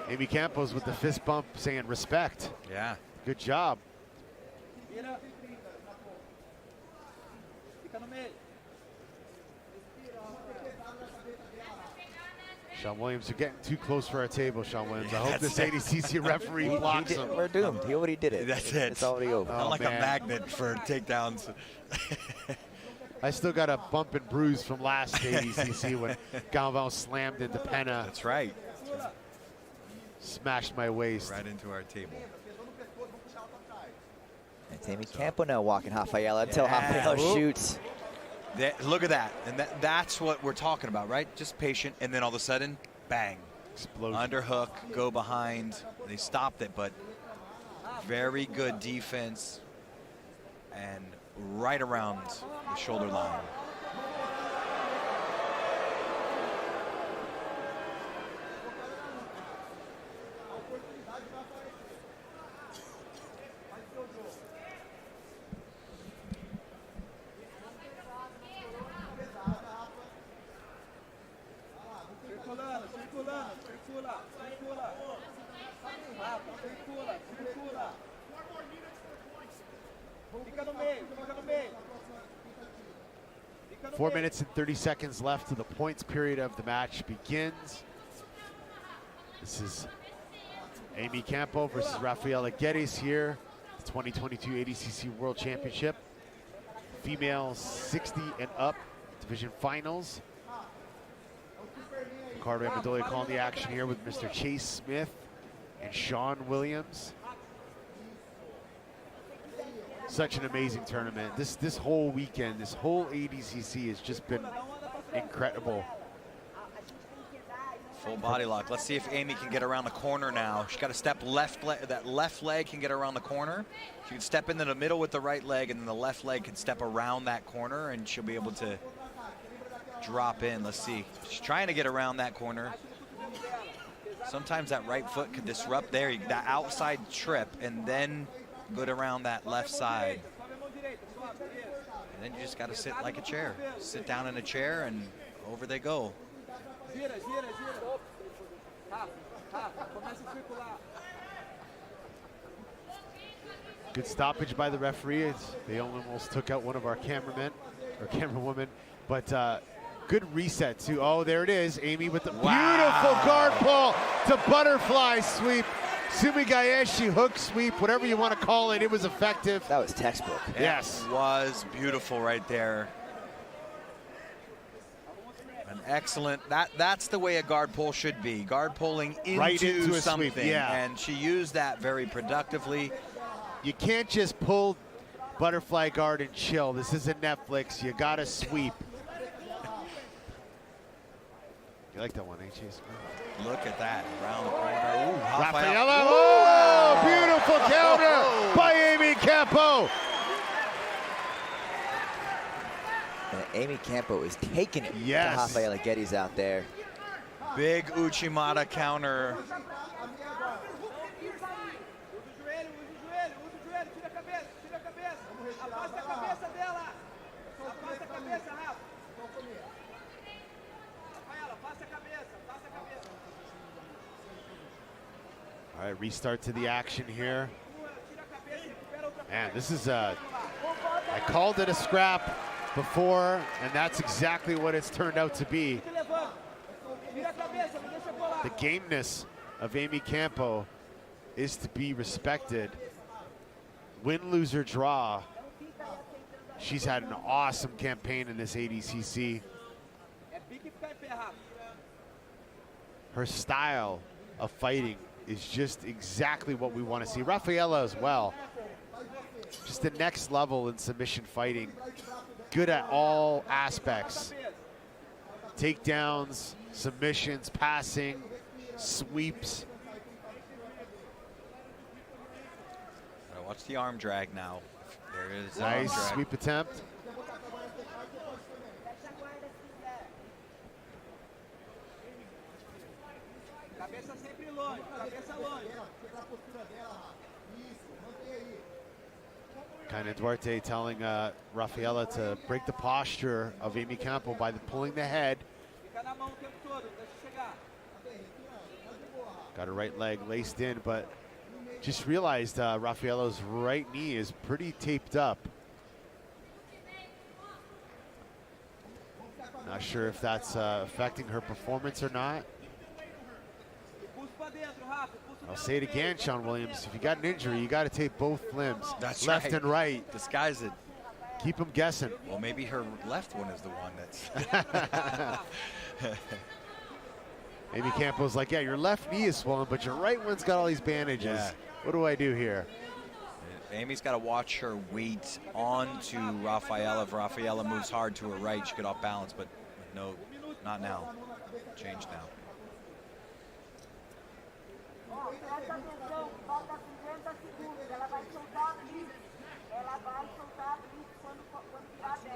Amy Campos with the fist bump saying respect. Yeah. Good job. Sean Williams, you're getting too close for our table, Sean Williams. I hope this ADCC referee blocks him. We're doomed. He already did it. That's it. It's already over. I'm like a magnet for takedowns. I still got a bump and bruise from last ADCC when Galvão slammed into Penna. That's right. Smashed my waist. Right into our table. It's Amy Campo now walking Rafaela until Rafaela shoots. Look at that. And that's what we're talking about, right? Just patient, and then all of a sudden, bang. Explosion. Underhook, go behind. They stopped it, but very good defense and right around the shoulder line. Circula. 4 minutes and 30 seconds left to the points period of the match begins. This is Amy Campo versus Rafaela Guedes here, the 2022 ADCC World Championship. Female 60 and up division finals. Ricardo Amendolia calling the action here with Mr. Chase Smith and Sean Williams. Such an amazing tournament. This whole weekend, this whole ADCC has just been incredible. Full body lock. Let's see if Amy can get around the corner now. She's got to step left leg. That left leg can get around the corner. She can step into the middle with the right leg, and then the left leg can step around that corner, and she'll be able to drop in. Let's see. She's trying to get around that corner. Sometimes that right foot can disrupt there. That outside trip, and then good around that left side. And then you just got to sit like a chair. Sit down in a chair, and over they go. Good stoppage by the referee. They almost took out one of our cameramen or camerawoman, but good reset too. Oh, there it is. Amy with the beautiful guard pull to butterfly sweep. Sumigaeshi hook sweep, whatever you want to call it. It was effective. That was textbook. Yes. It was beautiful right there. An excellent, that's the way a guard pull should be. Guard pulling into, right into something. Sweep, yeah. And she used that very productively. You can't just pull butterfly guard and chill. This isn't Netflix. You got to sweep. You like that one, ain't you? Look at that, around the corner. Ooh, Rafaela, oh, beautiful counter by Amy Campo. And Amy Campo is taking it to Yes. Rafaela Guedes out there. Big Uchimata counter. All right, restart to the action here. Man, this is I called it a scrap before, and that's exactly what it's turned out to be. The gameness of Amy Campo is to be respected. win, lose, or draw, she's had an awesome campaign in this ADCC. Her style of fighting is just exactly what we want to see. Rafaela as well. Just the next level in submission fighting. Good at all aspects. Takedowns, submissions, passing, sweeps. Gotta watch the arm drag now. There is nice arm drag. sweep attempt. Kind of Duarte telling Rafaela to break the posture of Amy Campo by pulling the head. Got her right leg laced in, but just realized Rafaela's right knee is pretty taped up. Not sure if that's affecting her performance or not. I'll say it again, Sean Williams. If you got an injury, you got to tape both limbs. That's left right. and right. Disguise it. Keep them guessing. Well, maybe her left one is the one that's. Amy Campo's like, yeah, your left knee is swollen, but your right one's got all these bandages. Yeah. What do I do here? Amy's got to watch her weight onto Rafaela. If Rafaela moves hard to her right, she could off balance, but no, not now. Change now. Presta atenção, falta 50 segundos. Ela vai soltar a blitz. Ela vai soltar a blitz quando virar 10.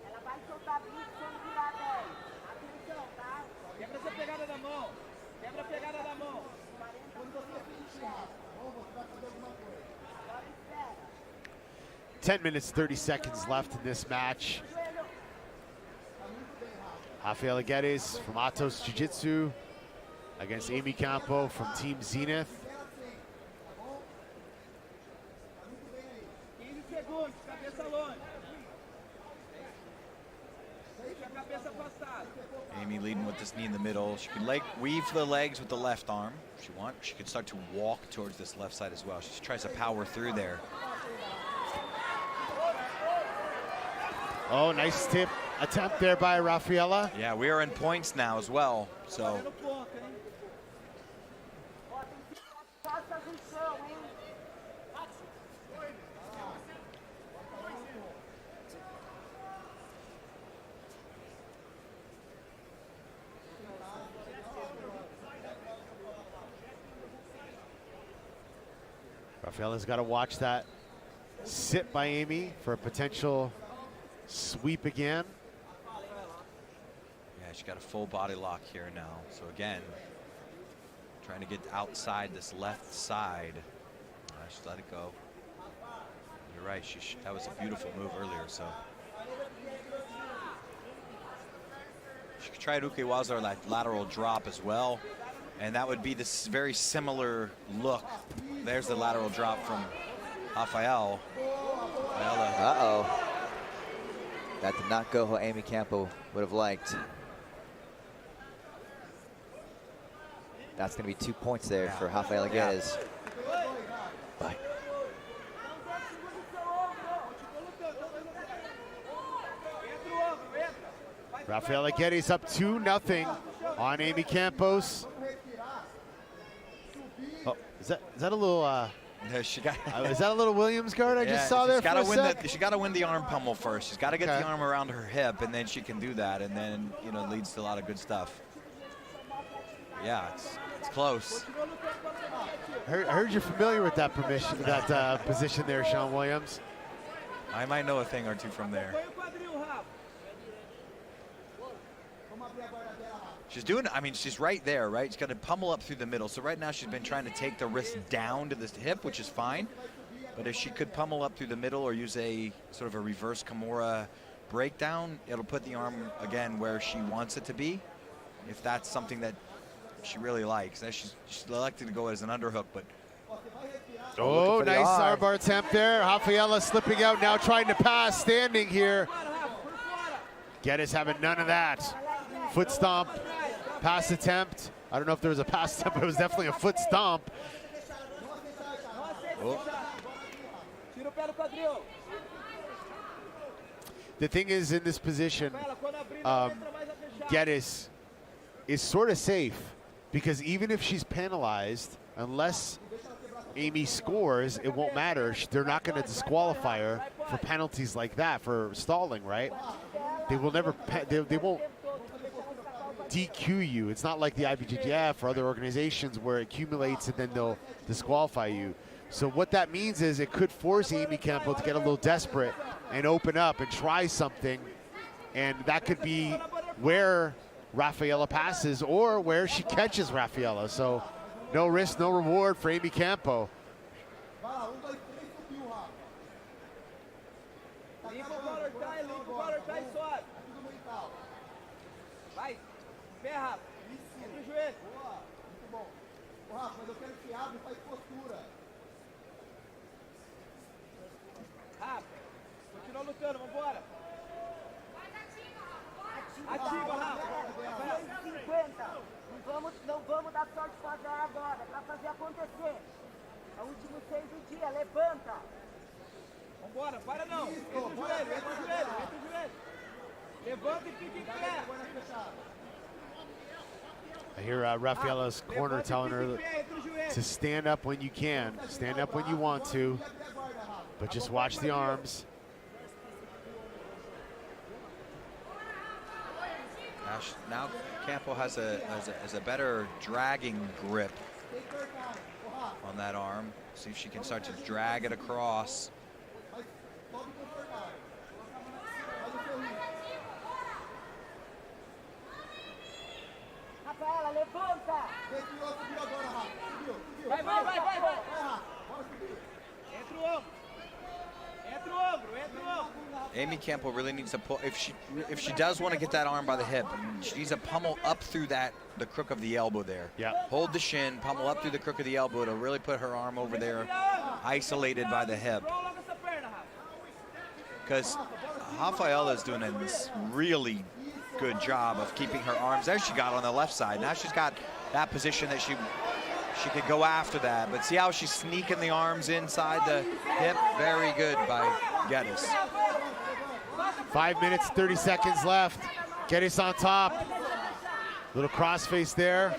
Ela vai soltar a blitz quando virar 10. Atenção, tá? Quebra essa pegada da mão. Quebra a pegada da mão. 10 minutes, 30 seconds left in this match. Rafaela Guedes from Atos Jiu-Jitsu against Amy Campo from Team Zenith. 15 segundos, cabeça longe. Deixa a cabeça afastada. Amy leading with this knee in the middle. She can weave the legs with the left arm if she wants. She could start to walk towards this left side as well. She tries to power through there. Oh, nice tip attempt there by Rafaela. Yeah, we are in points now as well, so. Rafaela's got to watch that sit by Amy for a potential sweep again. Yeah, she got a full body lock here now. So again, trying to get outside this left side. Just let it go. You're right, that was a beautiful move earlier, so. She could try Ukewaza or that lateral drop as well. And that would be this very similar look. There's the lateral drop from Rafael. Uh-oh. That did not go how Amy Campo would have liked. That's going to be 2 points there for Rafaela Guedes. But Rafaela Guedes up 2-0 on Amy Campos. Oh, is that a little? She got. Is that a little Williams guard I just saw there for a sec? She got to win the arm pummel first. She's got to get the arm around her hip, and then she can do that, and then it leads to a lot of good stuff. Yeah, it's close. I heard you're familiar with that position there, Sean Williams. I might know a thing or two from there. She's doing, she's right there, right? She's got to pummel up through the middle. So right now she's been trying to take the wrist down to the hip, which is fine. But if she could pummel up through the middle or use a sort of a reverse Kimura breakdown, it'll put the arm again where she wants it to be. If that's something that she really likes. She's elected to go as an underhook, but. Oh, nice armbar attempt there. Rafaela slipping out, now trying to pass, standing here. Guedes having none of that. Foot stomp, pass attempt. I don't know if there was a pass attempt, but it was definitely a foot stomp. The thing is, in this position, Geddes is sort of safe because even if she's penalized, unless Amy scores, it won't matter. They're not going to disqualify her for penalties like that, for stalling, right? They will never, they won't DQ you. It's not like the IBJJF or other organizations where it accumulates and then they'll disqualify you. So what that means is it could force Amy Campo to get a little desperate and open up and try something, and that could be where Rafaela passes or where she catches Rafaela. So no risk, no reward for Amy Campo. Continua lutando, vambora. Ativa, Rafa. 50. Não vamos dar sorte pra ganhar agora, pra fazer acontecer. É o último 6 do dia, levanta. Vambora, para não. Entra o joelho, entra o joelho, entra o joelho. Levanta e fica em pé. I hear Rafaela's corner telling her to stand up when you can, stand up when you want to, but just watch the arms. Now Campo has a better dragging grip on that arm. See if she can start to drag it across. Rafaela, levanta! Vai! Entra o ombro! Entra o ombro! Amy Campo really needs to pull. If she does want to get that arm by the hip, she needs to pummel up through the crook of the elbow there. Yeah. Hold the shin, pummel up through the crook of the elbow to really put her arm over there, isolated by the hip. Because Rafaela is doing a really good job of keeping her arms. There she got on the left side. Now she's got that position that she could go after that. But see how she's sneaking the arms inside the hip? Very good by Geddes. 5 minutes, 30 seconds left. Geddes on top. Little crossface there.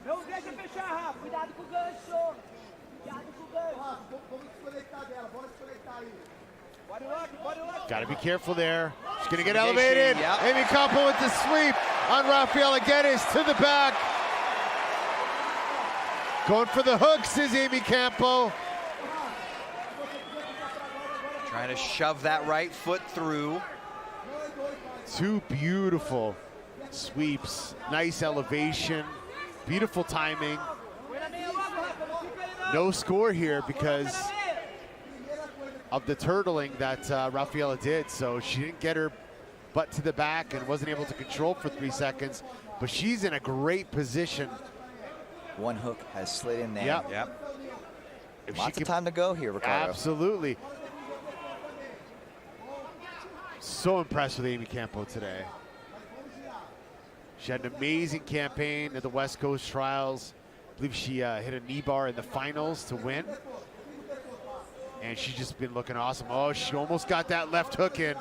Não deixa fechar, Rafa. Cuidado com o gancho. Vamos desconectar dela. Bora desconectar aí. Got to be careful there. She's going to get elevated. Yep. Amy Campo with the sweep on Rafaela Geddes to the back. Going for the hooks is Amy Campo. Trying to shove that right foot through. Two beautiful sweeps. Nice elevation. Beautiful timing. No score here because of the turtling that Rafaela did. So she didn't get her butt to the back and wasn't able to control for 3 seconds. But she's in a great position. One hook has slid in there. Yep. Lots of time to go here, Ricardo. Absolutely. So impressed with Amy Campo today. She had an amazing campaign at the West Coast Trials. I believe she hit a knee bar in the finals to win. And she's just been looking awesome. Oh, she almost got that left hook in.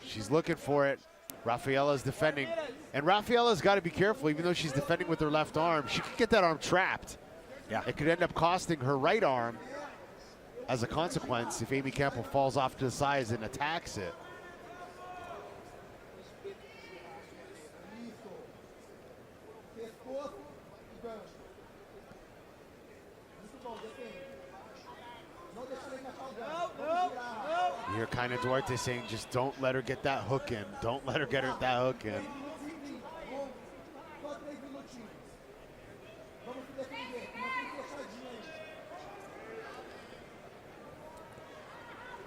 She's looking for it. Rafaela's defending. And Rafaela's got to be careful, even though she's defending with her left arm. She could get that arm trapped. Yeah. It could end up costing her right arm as a consequence if Amy Campo falls off to the sides and attacks it. You hear kind of Duarte saying, just don't let her get that hook in. Don't let her get that hook in.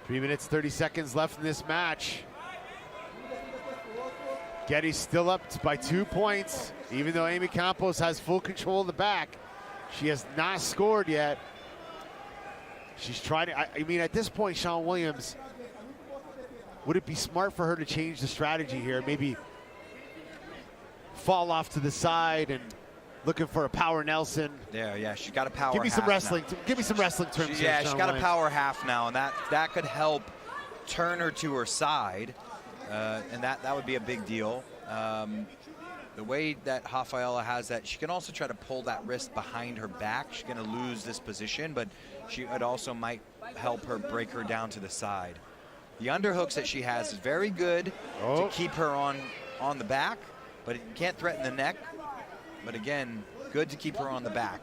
3 minutes, 30 seconds left in this match. Geddes still up by 2 points, even though Amy Campos has full control of the back. She has not scored yet. She's trying to, I mean, at this point, Sean Williams, would it be smart for her to change the strategy here? Maybe fall off to the side and looking for a power Nelson. Yeah, she got a power. Give me some half wrestling. now. Give me some wrestling terms here, Yeah, Sean she got a Williams. power half now, and that could help turn her to her side, and that would be a big deal. The way that Rafaela has that, she can also try to pull that wrist behind her back. She's going to lose this position, but it also might help her break her down to the side. The underhooks that she has is very good to keep her on the back, but it can't threaten the neck. But again, good to keep her on the back.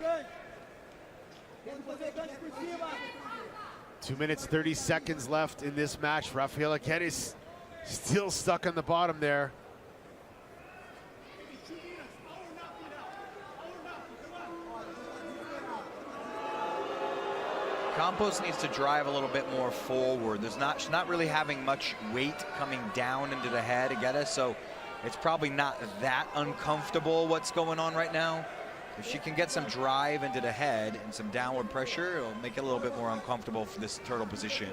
2 minutes, 30 seconds left in this match. Rafaela Quem is still stuck on the bottom there. Campos needs to drive a little bit more forward. She's not really having much weight coming down into the head to get us, so it's probably not that uncomfortable what's going on right now. If she can get some drive into the head and some downward pressure, it'll make it a little bit more uncomfortable for this turtle position.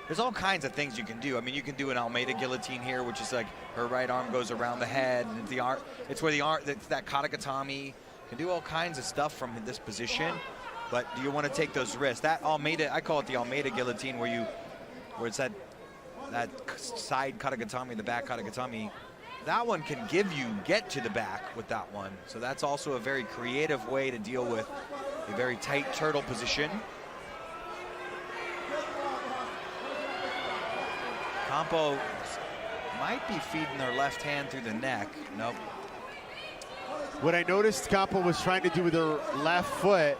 There's all kinds of things you can do. I mean, you can do an Almeida guillotine here, which is like her right arm goes around the head, and it's where that Katagatami. You can do all kinds of stuff from this position. But do you want to take those risks? That Almeida, I call it the Almeida guillotine, where it's that side Katagatami, the back Katagatami. That one can get to the back with that one. So that's also a very creative way to deal with a very tight turtle position. Campo might be feeding their left hand through the neck. Nope. What I noticed Campo was trying to do with her left foot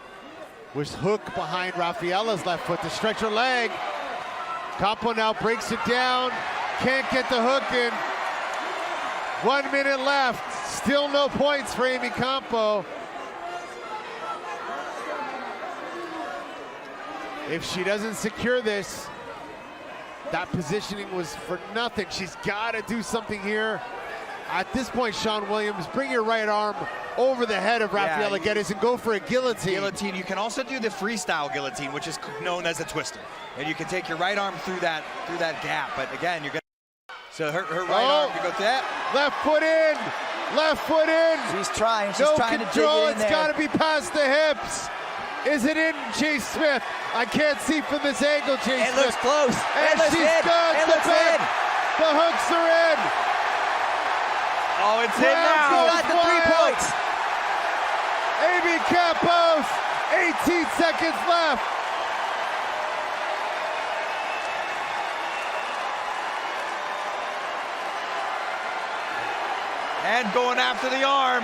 was hook behind Rafaela's left foot to stretch her leg. Campo now breaks it down, can't get the hook in. 1 minute left, still no points for Amy Campo. If she doesn't secure this, that positioning was for nothing. She's got to do something here. At this point, Sean Williams, bring your right arm over the head of Rafaela Guedes and go for a guillotine. You can also do the freestyle guillotine, which is known as a twister. And you can take your right arm through that gap. But again, you're gonna. So her right arm can go through that. Left foot in. Left foot in. She's trying. She's no trying control. to dig it in It's got to be past the hips. Is it in, Chase Smith? I can't see from this angle, Chase Smith. It looks close. And she's got the back. The hooks are in. Oh, it's in now. She got the 3 points. Amy Campos, 18 seconds left. And going after the arm.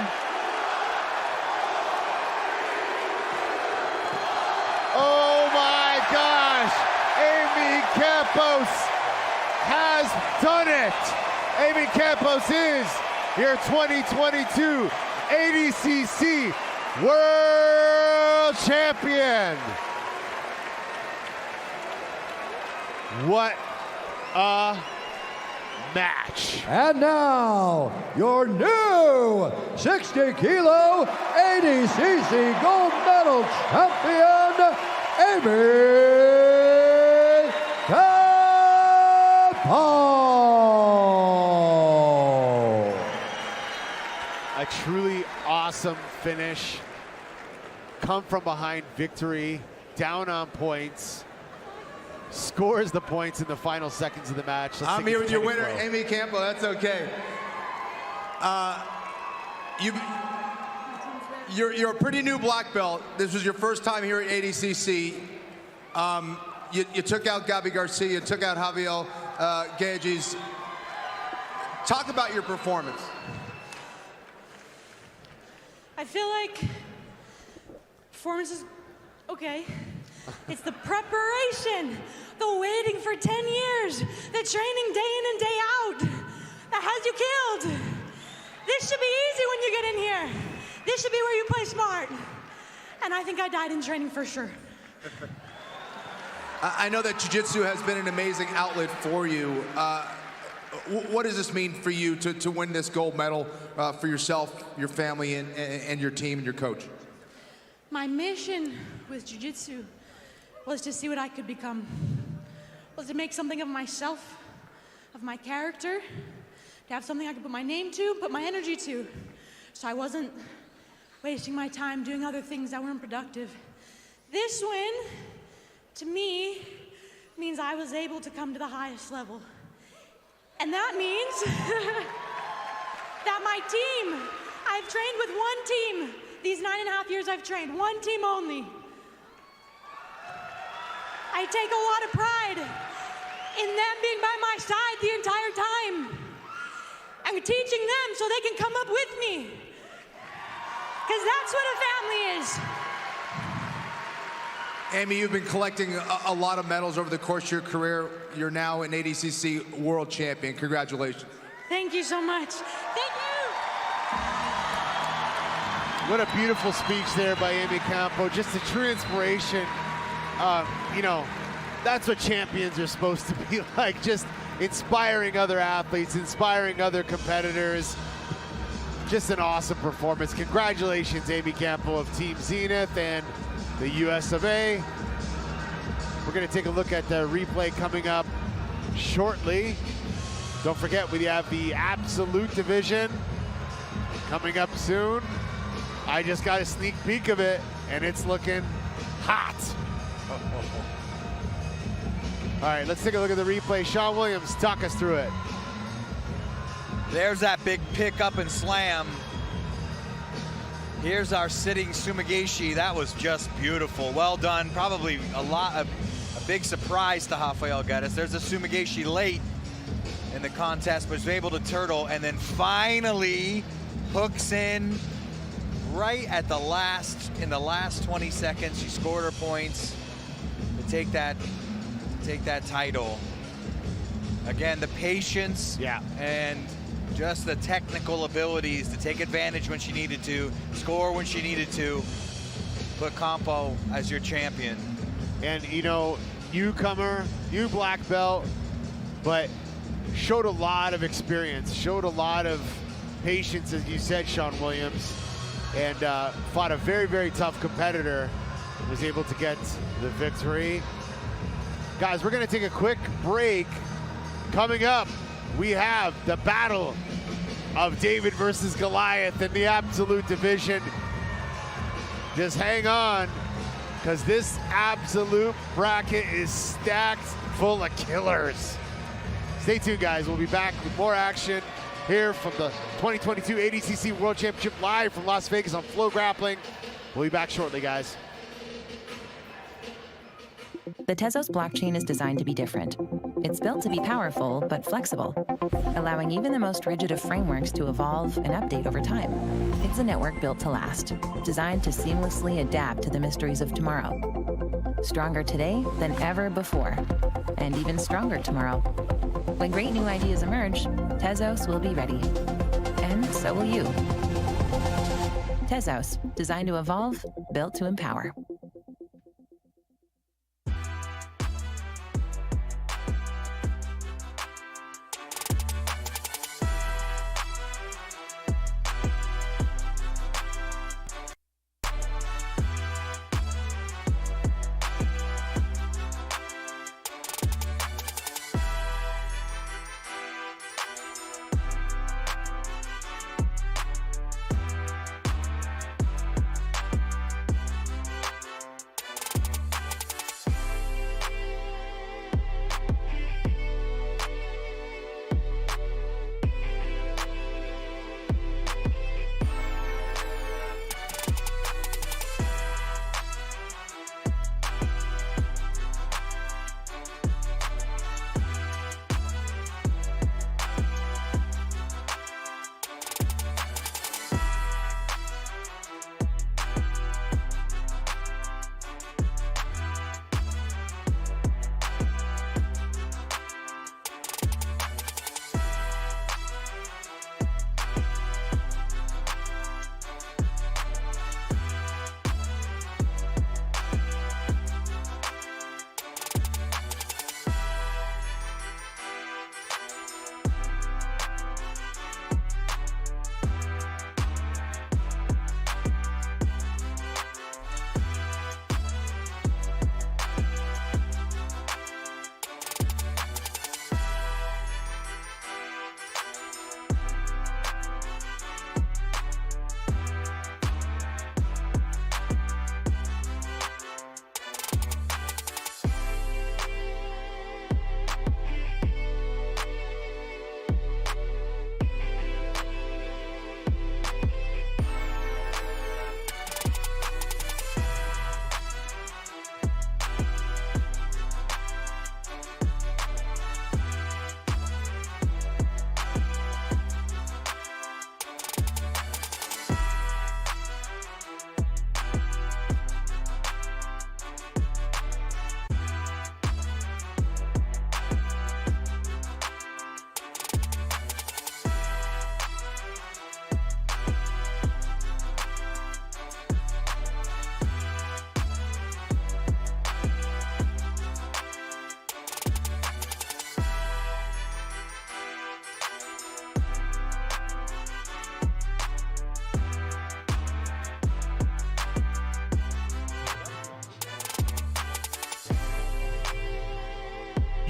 Oh my gosh. Amy Campos has done it. Amy Campos is your 2022 ADCC World Champion. What a match. And now, your new 60-kilo ADCC gold medal champion, Amy Campos. A truly awesome finish. Come from behind victory, down on points. Scores the points in the final seconds of the match. I'm here with your winner, Amy Campo. That's okay. You're a pretty new black belt. This was your first time here at ADCC. You took out Gabi Garcia, you took out Javier Gages. Talk about your performance. I feel like performance is okay. It's the preparation, the waiting for 10 years, the training day in and day out that has you killed. This should be easy when you get in here. This should be where you play smart. And I think I died in training for sure. I know that jiu-jitsu has been an amazing outlet for you. What does this mean for you to win this gold medal for yourself, your family, and your team and your coach? My mission with jiu-jitsu was to see what I could become, was to make something of myself, of my character, to have something I could put my name to, put my energy to, so I wasn't wasting my time doing other things that weren't productive. This win, to me, means I was able to come to the highest level. And that means that my team, I've trained with one team. These 9.5 years I've trained, one team only. I take a lot of pride in them being by my side the entire time. I'm teaching them so they can come up with me. Because that's what a family is. Amy, you've been collecting a lot of medals over the course of your career. You're now an ADCC world champion. Congratulations. Thank you so much. Thank you. What a beautiful speech there by Amy Campo. Just a true inspiration. You know, that's what champions are supposed to be like. Just inspiring other athletes, inspiring other competitors. Just an awesome performance. Congratulations, Amy Campo of Team Zenith and the US of A. We're going to take a look at the replay coming up shortly. Don't forget, we have the Absolute Division coming up soon. I just got a sneak peek of it, and it's looking hot. All right, let's take a look at the replay. Sean Williams, talk us through it. There's that big pick up and slam. Here's our sitting Sumigashi. That was just beautiful. Well done. Probably a big surprise to Rafael Guedes. There's a Sumigashi late in the contest, but was able to turtle and then finally hooks in right at the in the last 20 seconds. She scored her points to take that title. Again, the patience and just the technical abilities to take advantage when she needed to, score when she needed to, put Campo as your champion. And you know, newcomer, new black belt, but showed a lot of experience, showed a lot of patience, as you said, Sean Williams, and fought a very, very tough competitor, was able to get the victory. Guys, we're gonna take a quick break. Coming up, we have the battle of David versus Goliath in the Absolute Division. Just hang on, because this Absolute bracket is stacked full of killers. Stay tuned, guys. We'll be back with more action here from the 2022 ADCC World Championship live from Las Vegas on Flow Grappling. We'll be back shortly, guys. The Tezos blockchain is designed to be different. It's built to be powerful, but flexible, allowing even the most rigid of frameworks to evolve and update over time. It's a network built to last, designed to seamlessly adapt to the mysteries of tomorrow. Stronger today than ever before, and even stronger tomorrow. When great new ideas emerge, Tezos will be ready. And so will you. Tezos, designed to evolve, built to empower.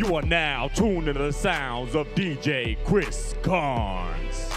You are now tuned into the sounds of DJ Chris Carnes.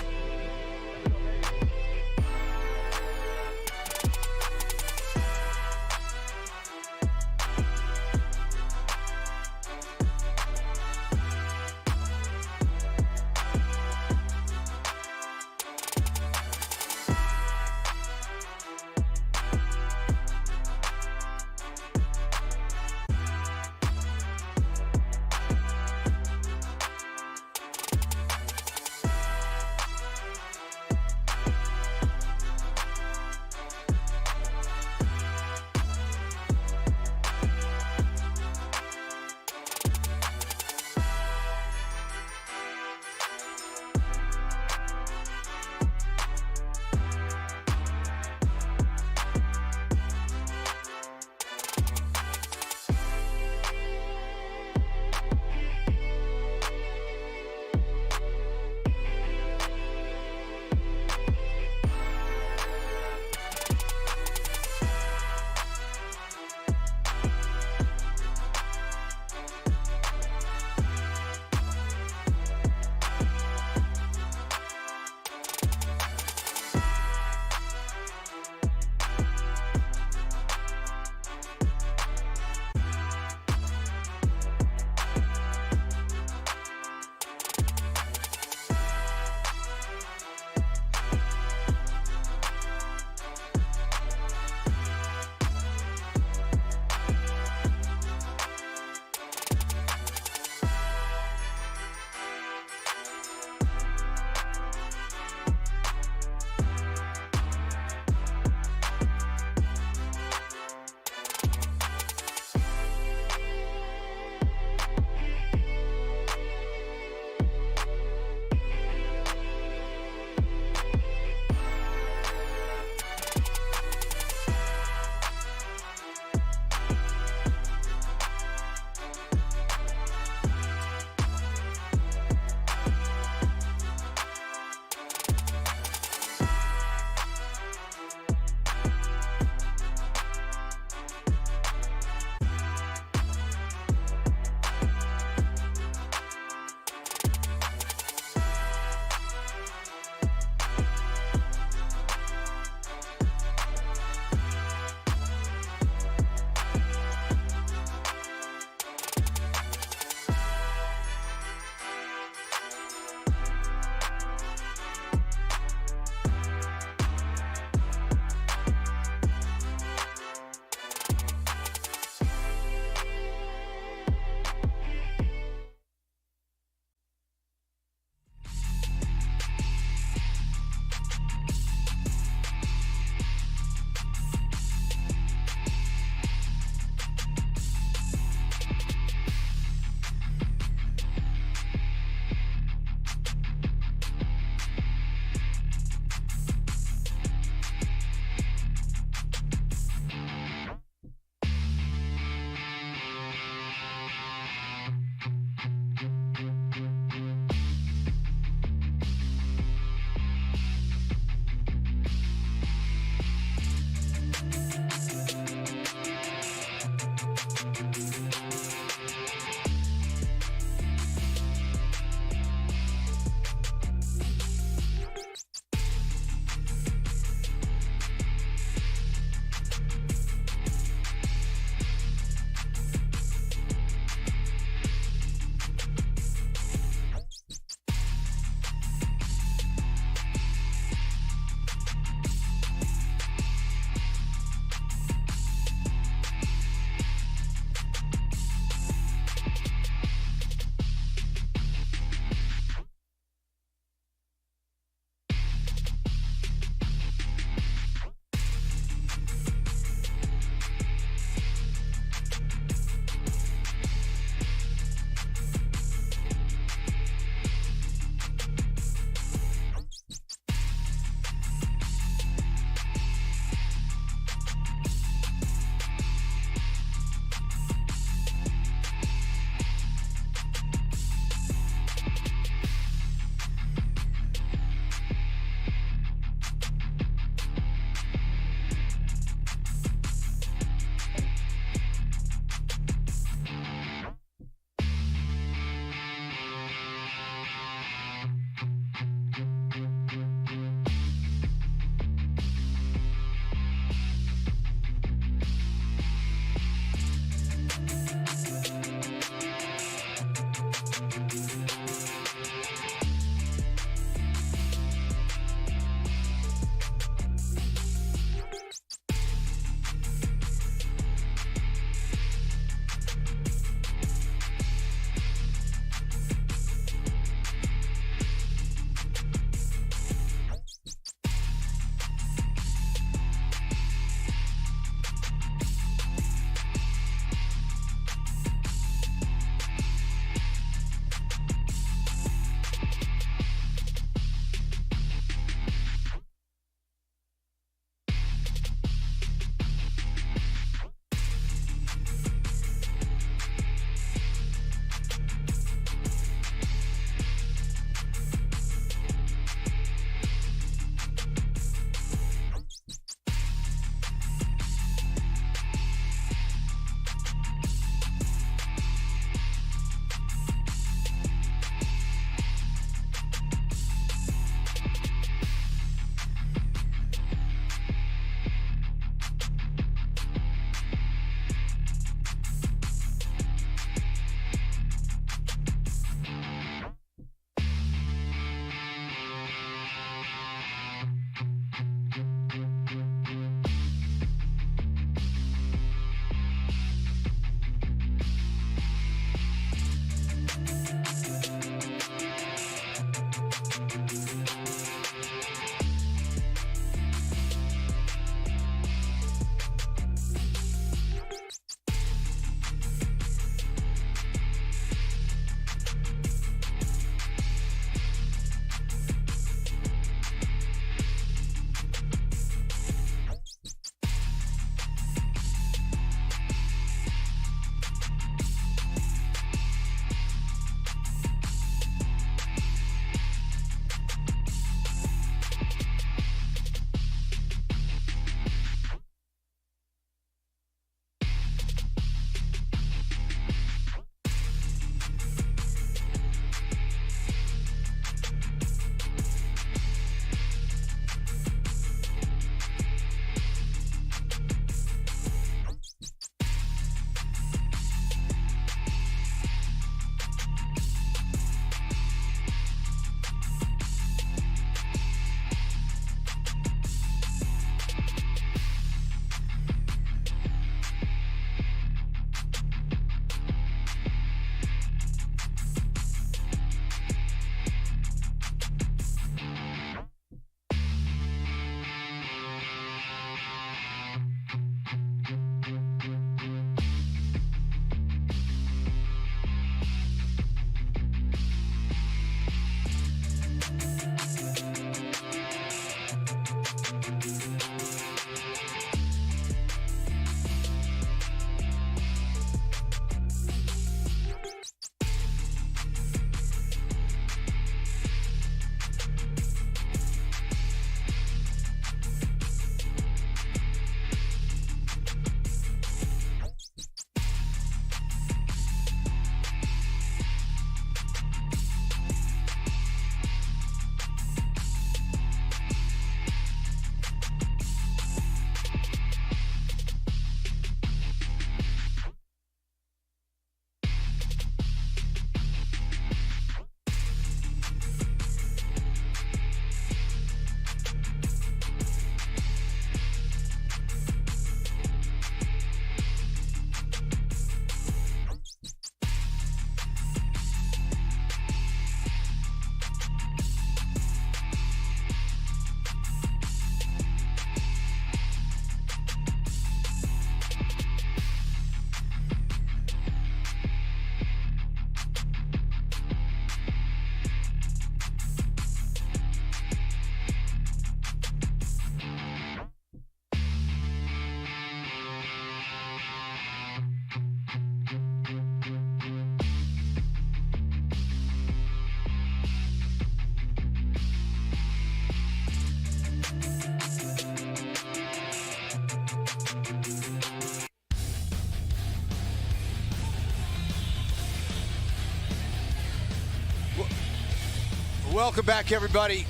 welcome back, everybody.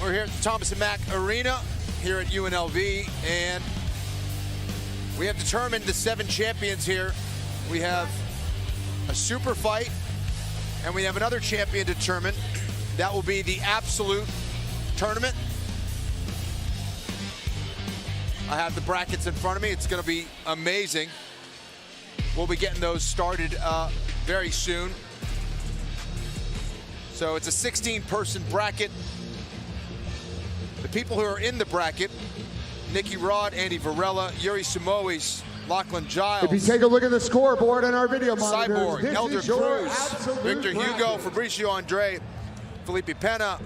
We're here at the Thomas & Mack Arena here at UNLV, and we have determined the 7 champions here. We have a super fight, and we have another champion determined. That will be the absolute tournament. I have the brackets in front of me. It's going to be amazing. We'll be getting those started very soon. So it's a 16-person bracket. The people who are in the bracket: Nicky Rod, Andy Varela, Yuri Simoes, Lachlan Giles. If you take a look at the scoreboard on our video monitors, Cyborg, this Elder is your Cruz, absolute Victor bracket. Hugo, Fabricio Andre, Felipe Pena,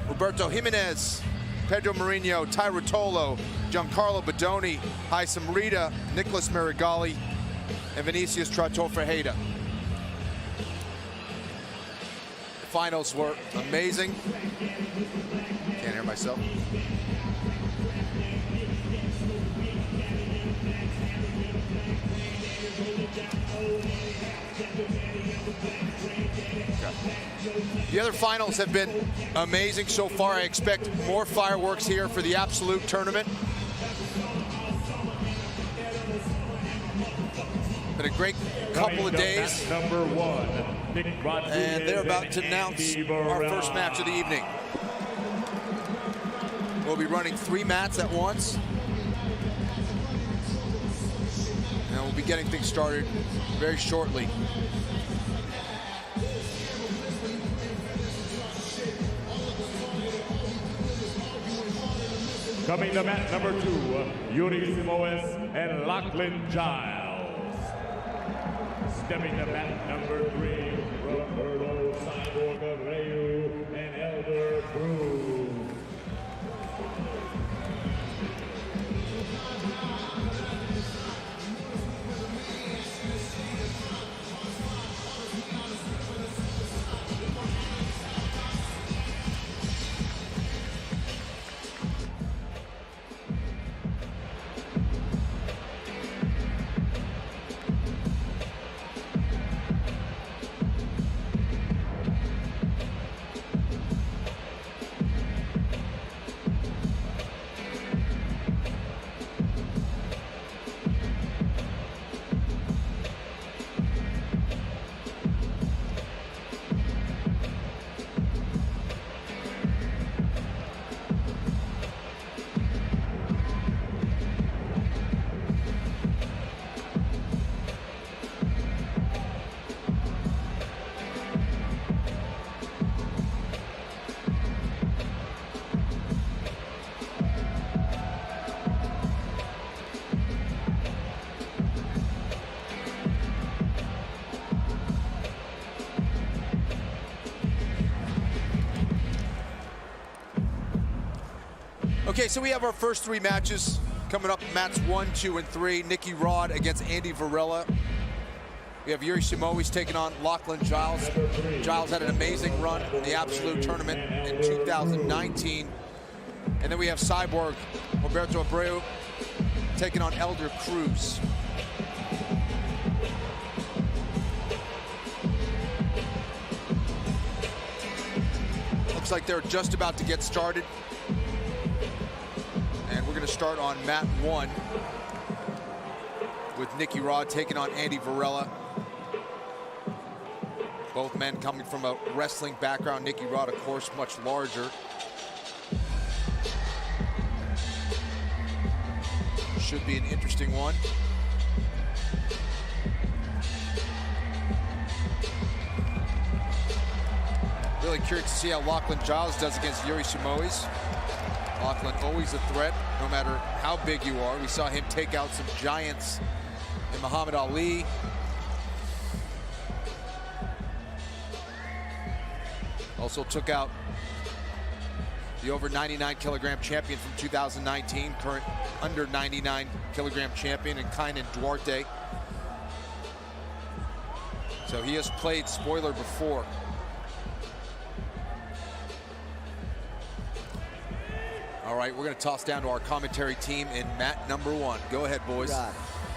Roberto Jimenez, Pedro Mourinho, Ty Rotolo, Giancarlo Badoni, Haisam Rita, Nicholas Marigali, and Vinicius Trato Ferreira. The finals were amazing. Can't hear myself. The other finals have been amazing so far. I expect more fireworks here for the absolute tournament. Been a great couple of days. Number 1, Nick Rodriguez, and they're about to announce our first match of the evening. We'll be running 3 mats at once. And we'll be getting things started very shortly. Coming to mat number 2, Yuri Simoes and Lachlan Giles. Stepping to mat number 3, Roberto Cyborg Abreu and Elder Cruz. Okay, so we have our first 3 matches coming up. Mats 1, 2, and 3. Nicky Rod against Andy Varela. We have Yuri Simoes taking on Lachlan Giles. Giles had an amazing run in the Absolute Tournament in 2019. And then we have Cyborg, Roberto Abreu, taking on Elder Cruz. Looks like they're just about to get started. And we're going to start on mat 1 with Nicky Rod taking on Andy Varela. Both men coming from a wrestling background. Nicky Rod, of course, much larger. Should be an interesting one. Really curious to see how Lachlan Giles does against Yuri Simoes. Lachlan always a threat, no matter how big you are. We saw him take out some giants in Muhammad Ali. Also took out the over 99 kilogram champion from 2019, current under 99 kilogram champion, and Kainan Duarte. So he has played spoiler before. All right, we're going to toss down to our commentary team in mat number 1. Go ahead, boys.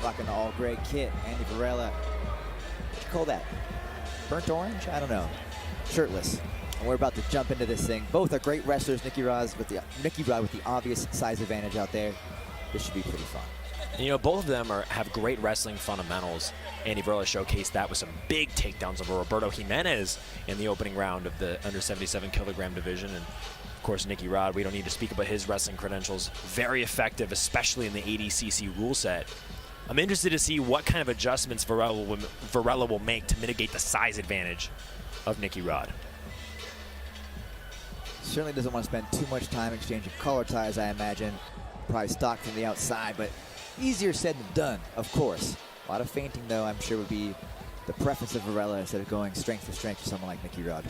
Rocking the all-gray kit. Andy Varela. What you call that? Burnt orange? I don't know. Shirtless. And we're about to jump into this thing. Both are great wrestlers. Nicky Rod with the obvious size advantage out there. This should be pretty fun. And, you know, both of them have great wrestling fundamentals. Andy Varela showcased that with some big takedowns over Roberto Jimenez in the opening round of the under 77 kilogram division. And of course, Nicky Rod, we don't need to speak about his wrestling credentials. Very effective, especially in the ADCC rule set. I'm interested to see what kind of adjustments Varela will make to mitigate the size advantage of Nicky Rod. Certainly doesn't want to spend too much time exchanging collar ties, I imagine. Probably stock from the outside, but easier said than done, of course. A lot of feinting, though, I'm sure would be the preference of Varela instead of going strength for strength to someone like Nicky Rod.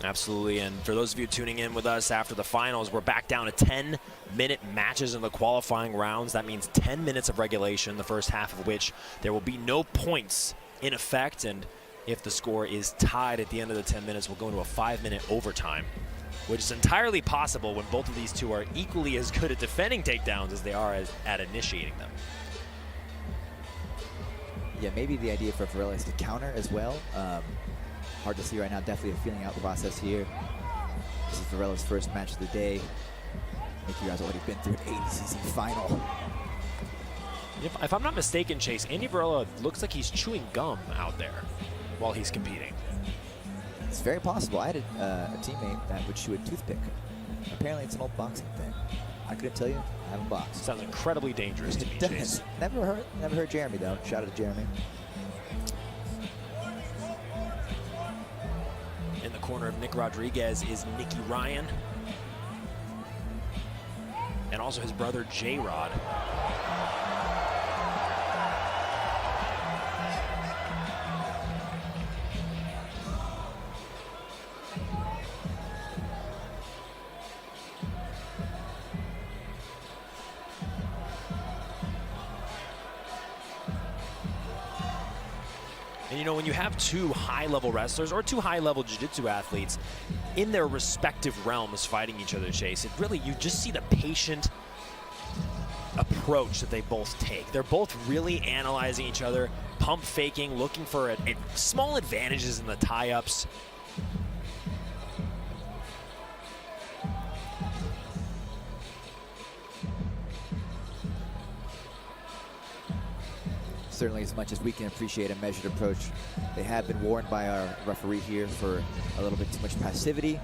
Absolutely, and for those of you tuning in with us after the finals, we're back down to 10-minute matches in the qualifying rounds. That means 10 minutes of regulation, the first half of which there will be no points in effect, and if the score is tied at the end of the 10 minutes, we'll go into a 5-minute overtime, which is entirely possible when both of these two are equally as good at defending takedowns as they are at initiating them. Yeah, maybe the idea for Varela is to counter as well. Hard to see right now, definitely a feeling out process here. This is Varela's first match of the day. Nicky Rod's already been through an ADCC final. If I'm not mistaken, Chase, Andy Varela looks like he's chewing gum out there while he's competing. It's very possible. I had a teammate that would chew a toothpick. Apparently it's an old boxing thing. I couldn't tell you, I haven't boxed. Sounds incredibly dangerous to me, Chase. Never heard Jeremy though. Shout out to Jeremy. In the corner of Nick Rodriguez is Nicky Ryan. And also his brother, J-Rod. And you know, when you have two high-level wrestlers or two high-level jiu-jitsu athletes in their respective realms fighting each other, Chase, it really, you just see the patient approach that they both take. They're both really analyzing each other, pump faking, looking for small advantages in the tie-ups. Certainly, as much as we can appreciate a measured approach, they have been warned by our referee here for a little bit too much passivity.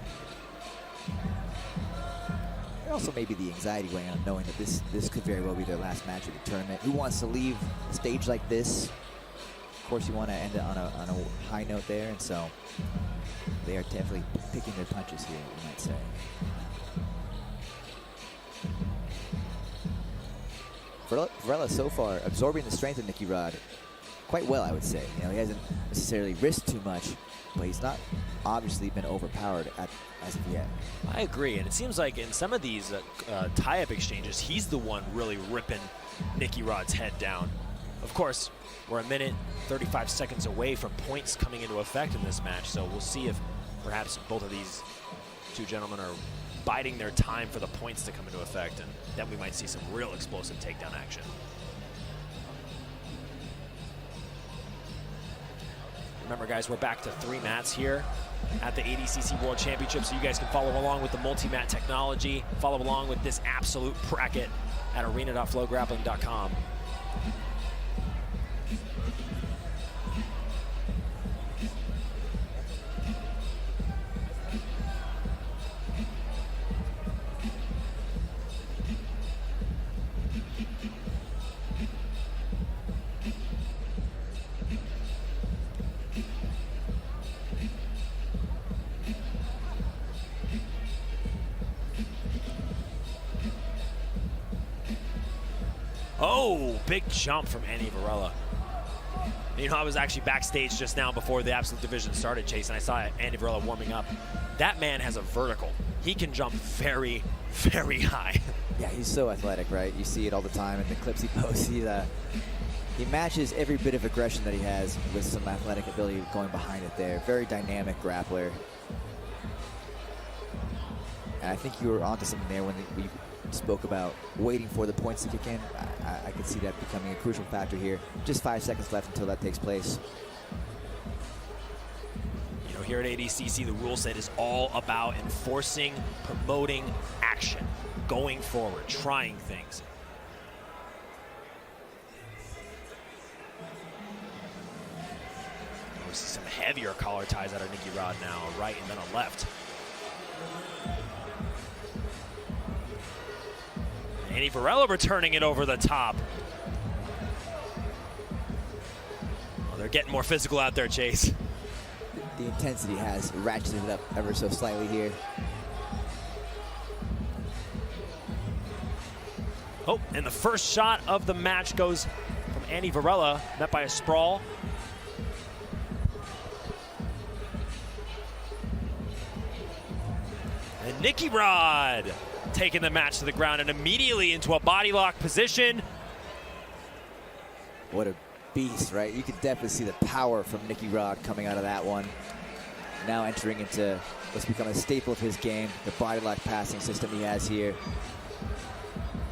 And also maybe the anxiety weighing on knowing that this could very well be their last match of the tournament. Who wants to leave a stage like this? Of course, you want to end it on a high note there, and so they are definitely picking their punches here, you might say. Varela so far absorbing the strength of Nicky Rod quite well, I would say. You know, he hasn't necessarily risked too much, but he's not obviously been overpowered as of yet. I agree, and it seems like in some of these tie-up exchanges, he's the one really ripping Nicky Rod's head down. Of course, we're a minute 35 seconds away from points coming into effect in this match, so we'll see if perhaps both of these two gentlemen are biding their time for the points to come into effect, and then we might see some real explosive takedown action. Remember, guys, we're back to 3 mats here at the ADCC World Championship, so you guys can follow along with the multi-mat technology, follow along with this absolute bracket at arena.flowgrappling.com. Oh, big jump from Andy Varela. You know, I was actually backstage just now before the Absolute Division started, Chase, and I saw Andy Varela warming up. That man has a vertical. He can jump very, very high. Yeah, he's so athletic, right? You see it all the time in the clips he posts. He matches every bit of aggression that he has with some athletic ability going behind it there. Very dynamic grappler. And I think you were onto something there when we spoke about waiting for the points to kick in. I could see that becoming a crucial factor here. Just 5 seconds left until that takes place. know, here at ADCC, the rule set is all about enforcing, promoting action, going forward, trying things. We see some heavier collar ties out of Nicky Rod now, a right and then a left. Andy Varela returning it over the top. Well, they're getting more physical out there, Chase. The intensity has ratcheted it up ever so slightly here. Oh, and the first shot of the match goes from Andy Varela, met by a sprawl. And Nicky Rod taking the match to the ground and immediately into a body lock position. What a beast, right? You could definitely see the power from Nicky Rod coming out of that one. Now entering into what's become a staple of his game, the body lock passing system he has here.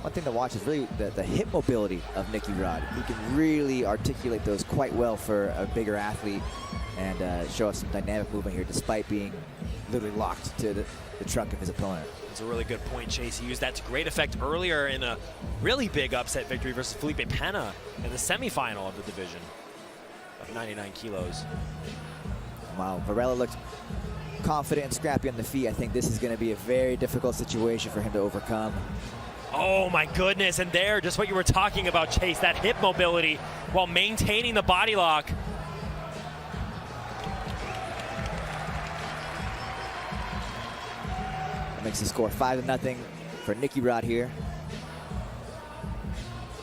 One thing to watch is really the hip mobility of Nicky Rod. He can really articulate those quite well for a bigger athlete and show us some dynamic movement here despite being literally locked to the trunk of his opponent. It's a really good point, Chase. He used that to great effect earlier in a really big upset victory versus Felipe Pena in the semifinal of the division of 99 kilos. Wow, Varela looked confident and scrappy on the feet. I think this is going to be a very difficult situation for him to overcome. Oh my goodness, and there, just what you were talking about, Chase, that hip mobility while maintaining the body lock. That makes the score 5-0 for Nicky Rod here.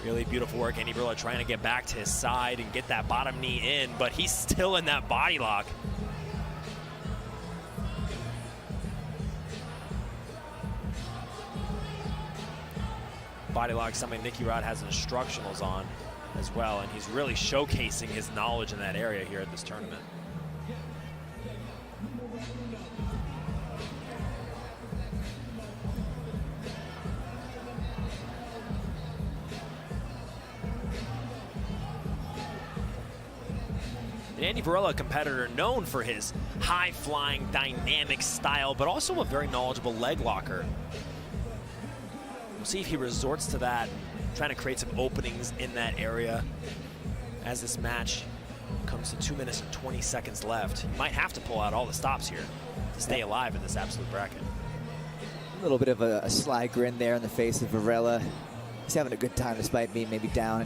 Really beautiful work. Andy Varela trying to get back to his side and get that bottom knee in, but he's still in that body lock. Body lock, something Nicky Rod has instructionals on as well, and he's really showcasing his knowledge in that area here at this tournament. And Andy Varela, a competitor known for his high-flying, dynamic style, but also a very knowledgeable leg locker. We'll see if he resorts to that, trying to create some openings in that area as this match comes to 2 minutes and 20 seconds left. He might have to pull out all the stops here to stay alive in this absolute bracket. A little bit of a sly grin there on the face of Varela. He's having a good time despite being maybe down.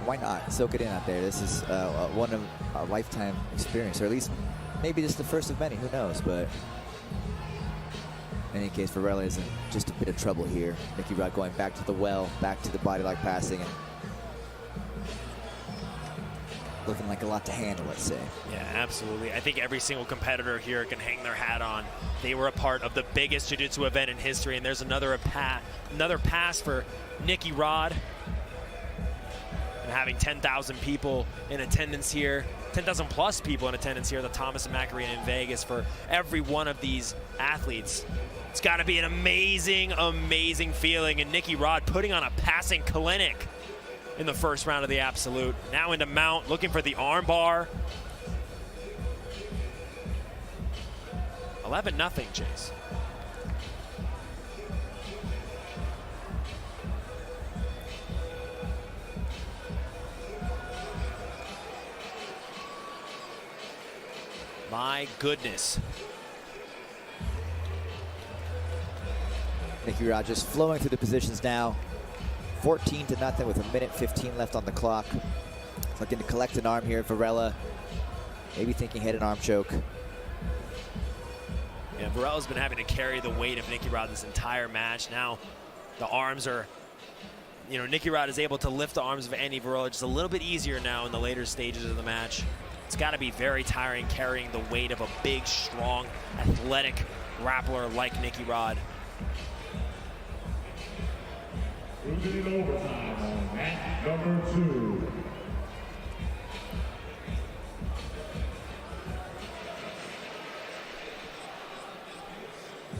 Why not? Soak it in out there. This is one of a lifetime experience, or at least maybe just the first of many. Who knows? But in any case, Varela is in just a bit of trouble here. Nicky Rod going back to the well, back to the body lock passing, and looking like a lot to handle, let's say. Yeah, absolutely. I think every single competitor here can hang their hat on. They were a part of the biggest jiu-jitsu event in history, and there's another pass for Nicky Rod. And having 10,000 people in attendance here, 10,000 plus people in attendance here at the Thomas & Mack Arena in Vegas for every one of these athletes. It's got to be an amazing, amazing feeling. And Nicky Rod putting on a passing clinic in the first round of the Absolute. Now into mount, looking for the arm bar. 11-0, Chase. My goodness. Nicky Rod just flowing through the positions now. 14-0 with 1:15 left on the clock. Looking to collect an arm here, Varela. Maybe thinking head and arm choke. Yeah, Varela's been having to carry the weight of Nicky Rod this entire match. Now the arms are, you know, Nicky Rod is able to lift the arms of Andy Varela just a little bit easier now in the later stages of the match. It's got to be very tiring carrying the weight of a big, strong, athletic grappler like Nicky Rod. Moving in overtime on match number 2.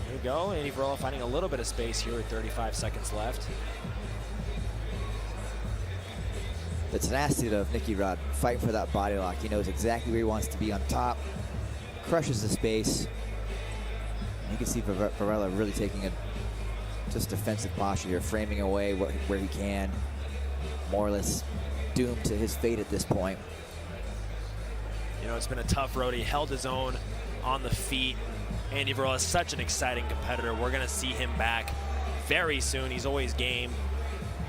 There you go, Andy Varela finding a little bit of space here with 35 seconds left. The tenacity of Nicky Rod fighting for that body lock. He knows exactly where he wants to be on top. crushes the space. You can see Varela really taking a just defensive posture here, framing away where he can. More or less doomed to his fate at this point. You know, it's been a tough road. He held his own on the feet. Andy Varela is such an exciting competitor. We're going to see him back very soon. He's always game.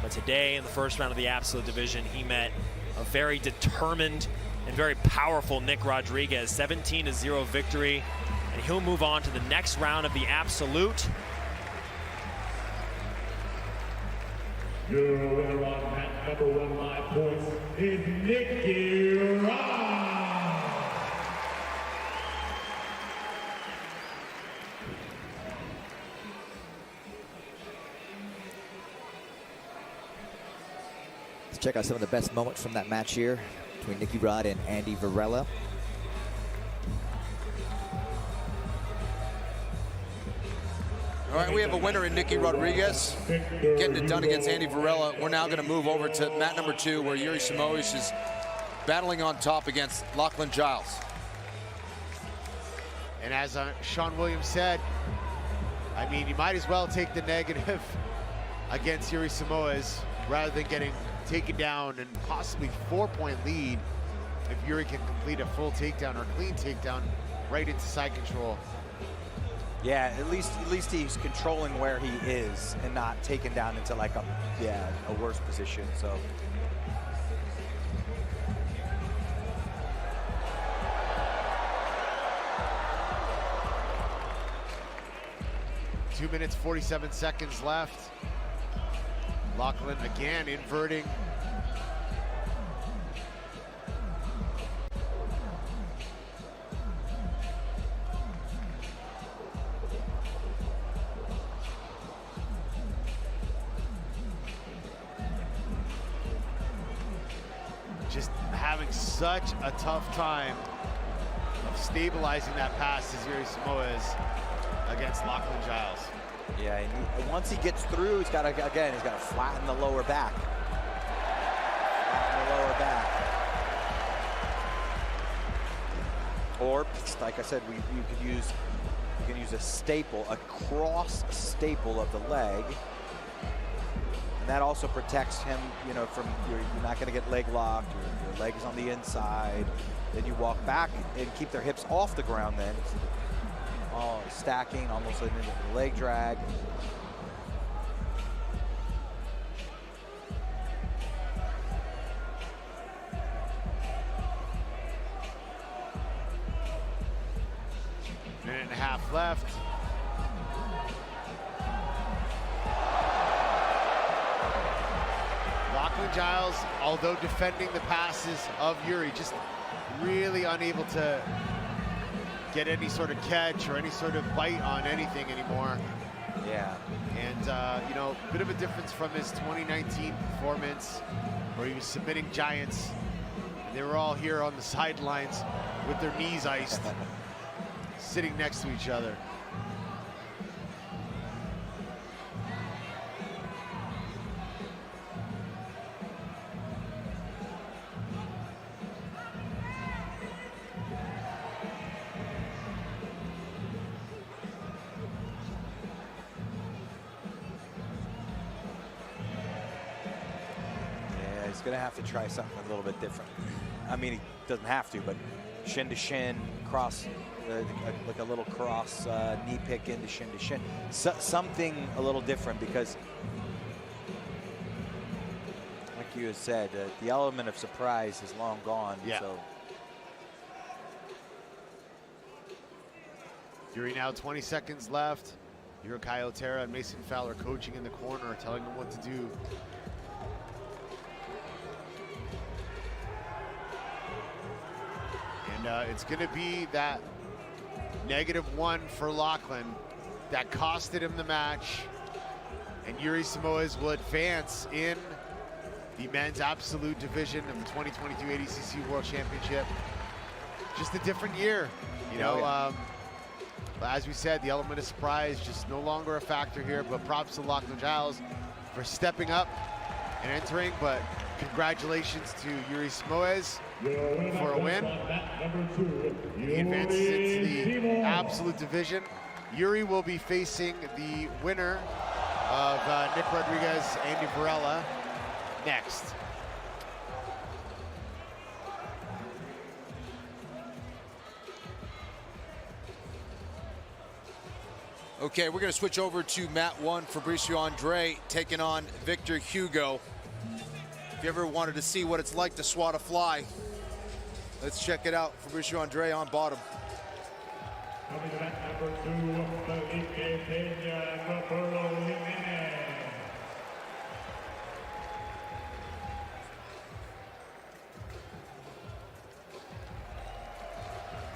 But today, in the first round of the Absolute Division, he met a very determined and very powerful Nick Rodriguez. 17-0 victory. And he'll move on to the next round of the Absolute. Your winner on match number 1 by points is Nicky Rod. Let's check out some of the best moments from that match here between Nicky Rod and Andy Varela. All right, we have a winner in Nicky Rodriguez, getting it done against Andy Varela. We're now going to move over to mat number 2, where Yuri Simoes is battling on top against Lachlan Giles. And as Sean Williams said, I mean, you might as well take the negative against Yuri Simoes rather than getting taken down and possibly 4-point lead if Yuri can complete a full takedown or clean takedown right into side control. Yeah, at least he's controlling where he is and not taken down into like a worse position. So. Two minutes, 47 seconds left. Lachlan again inverting. Just having such a tough time of stabilizing that pass as Yuri Simoes against Lachlan Giles. Yeah, and once he gets through, he's got to flatten the lower back. Flatten the lower back. Or, like I said, you can use a staple, a cross staple of the leg. And that also protects him, you know, from you're not going to get leg locked. Your leg is on the inside. Then you walk back and keep their hips off the ground. Then stacking, almost a leg drag. Minute and a half left. Lachlan Giles, although defending the passes of Yuri, just really unable to get any sort of catch or any sort of bite on anything anymore. Yeah. And, you know, a bit of a difference from his 2019 performance where he was submitting giants. They were all here on the sidelines with their knees iced, sitting next to each other. Gonna have to try something a little bit different. I mean, he doesn't have to, but shin to shin, cross, like a little cross knee pick into shin to shin. Something a little different, because, like you had said, the element of surprise is long gone. Yeah. So. Yuri now 20 seconds left. Yuri Otera and Mason Fowler coaching in the corner, telling him what to do. And it's going to be that -1 for Lachlan that costed him the match. And Yuri Simoes will advance in the men's absolute division of the 2022 ADCC World Championship. Just a different year, you know. As we said, the element of surprise just no longer a factor here, but props to Lachlan Giles for stepping up and entering, but Congratulations to Yuri Smoes for a win. He advances into the absolute division. Yuri will be facing the winner of Nick Rodriguez, Andy Varela next. Okay, we're going to switch over to mat 1. Fabricio Andre taking on Victor Hugo. If you ever wanted to see what it's like to swat a fly, let's check it out. Fabricio Andre on bottom. Coming to mat number 2, Felipe Peña, Roberto Jimenez.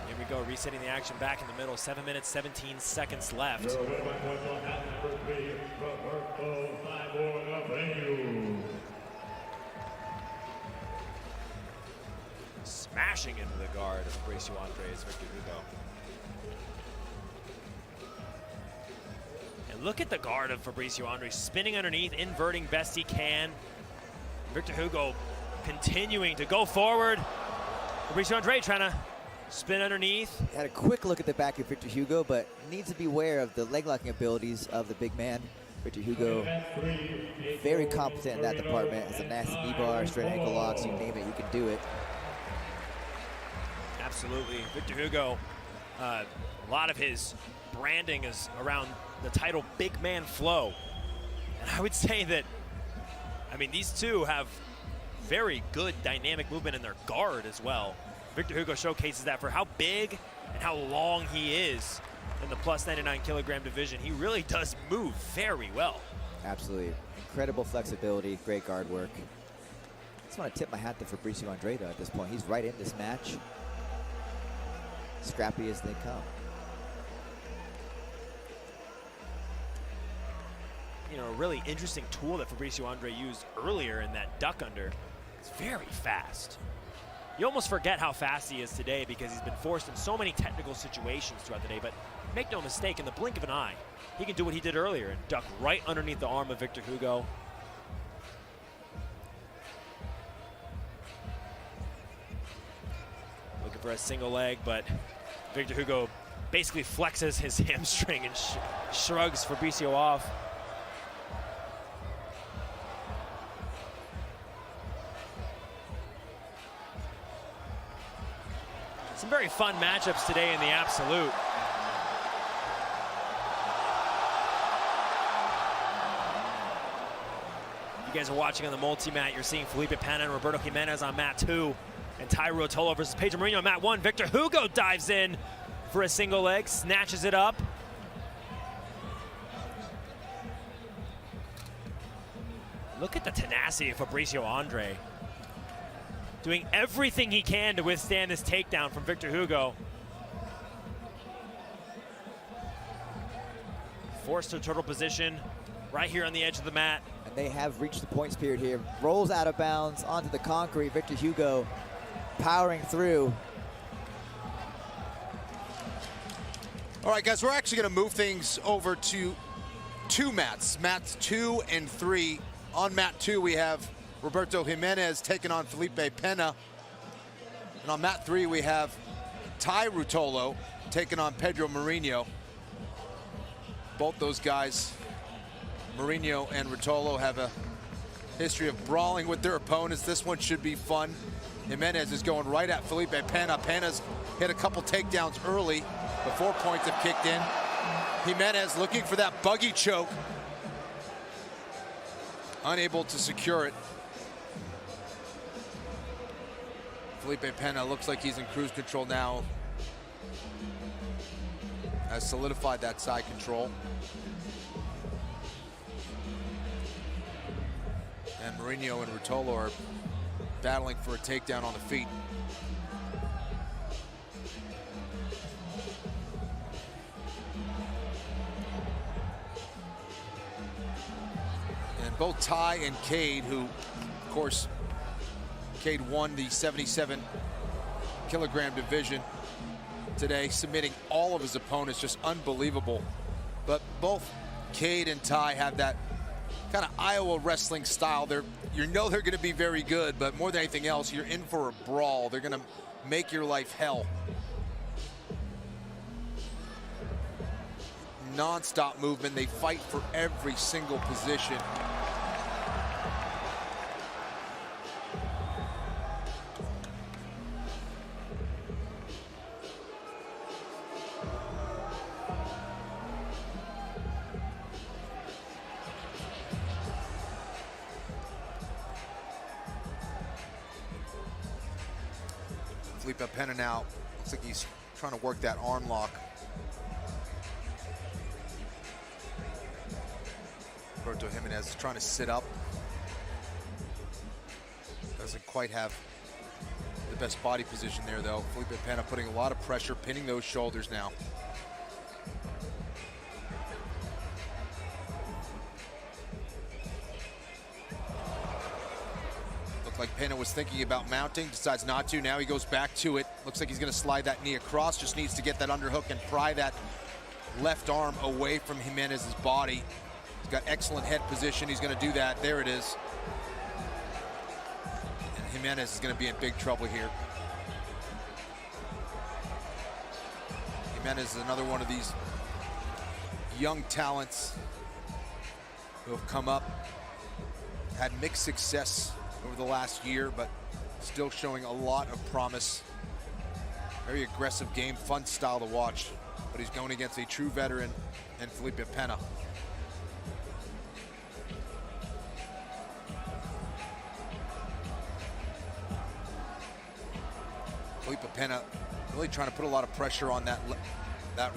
Here we go, resetting the action back in the middle. 7 minutes, 17 seconds left. Your winner by points on mat number 3, Roberto Cyborg Abreu. Smashing into the guard of Fabricio Andre's Victor Hugo. And look at the guard of Fabricio Andre, spinning underneath, inverting best he can. Victor Hugo continuing to go forward. Fabricio Andre trying to spin underneath. Had a quick look at the back of Victor Hugo, but needs to be aware of the leg locking abilities of the big man. Victor Hugo, very competent in that department. Has a nasty knee bar, straight ankle locks, you name it, you can do it. Absolutely. Victor Hugo, a lot of his branding is around the title Big Man Flow. And I would say that, I mean, these two have very good dynamic movement in their guard as well. Victor Hugo showcases that for how big and how long he is in the plus 99 kilogram division. He really does move very well. Absolutely. Incredible flexibility, great guard work. I just want to tip my hat to Fabricio Andre though at this point. He's right in this match. Scrappy as they come. You know, a really interesting tool that Fabricio Andre used earlier in that duck under. It's very fast. You almost forget how fast he is today because he's been forced in so many technical situations throughout the day, but make no mistake, in the blink of an eye, he can do what he did earlier and duck right underneath the arm of Victor Hugo. Looking for a single leg, but Victor Hugo basically flexes his hamstring and shrugs Fabricio off. Some very fun matchups today in the absolute. You guys are watching on the multi-mat. You're seeing Felipe Peña and Roberto Jimenez on mat 2. And Tyro Tolo versus Pedro Marino on mat 1. Victor Hugo dives in for a single leg, snatches it up. Look at the tenacity of Fabricio Andre. Doing everything he can to withstand this takedown from Victor Hugo. Forced to turtle position right here on the edge of the mat. And they have reached the points period here. Rolls out of bounds onto the concrete. Victor Hugo powering through. All right, guys, we're actually going to move things over to 2 mats, mats 2 and 3. On mat 2, we have Roberto Jimenez taking on Felipe Peña. And on mat 3, we have Ty Rutolo taking on Pedro Marino. Both those guys, Marino and Rutolo, have a history of brawling with their opponents. This one should be fun. Jimenez is going right at Felipe Peña. Peña's hit a couple takedowns early before points have kicked in. Jimenez looking for that buggy choke. Unable to secure it. Felipe Peña looks like he's in cruise control now. Has solidified that side control. And Marino and Rutolo are battling for a takedown on the feet. And both Ty and Cade, who, of course, Cade won the 77 kilogram division today, submitting all of his opponents, just unbelievable. But both Cade and Ty have that kind of Iowa wrestling style. They're you know they're going to be very good, but more than anything else, you're in for a brawl. They're going to make your life hell. Non-stop movement. They fight for every single position. Felipe Pena now looks like he's trying to work that arm lock. Roberto Jimenez is trying to sit up. Doesn't quite have the best body position there, though. Felipe Pena putting a lot of pressure, pinning those shoulders now. Like Pena was thinking about mounting, decides not to. Now he goes back to it. Looks like he's going to slide that knee across. Just needs to get that underhook and pry that left arm away from Jimenez's body. He's got excellent head position. He's going to do that. There it is. And Jimenez is going to be in big trouble here. Jimenez is another one of these young talents who have come up, had mixed success over the last year, but still showing a lot of promise. Very aggressive game, fun style to watch, but he's going against a true veteran in Felipe Pena. Felipe Pena really trying to put a lot of pressure on that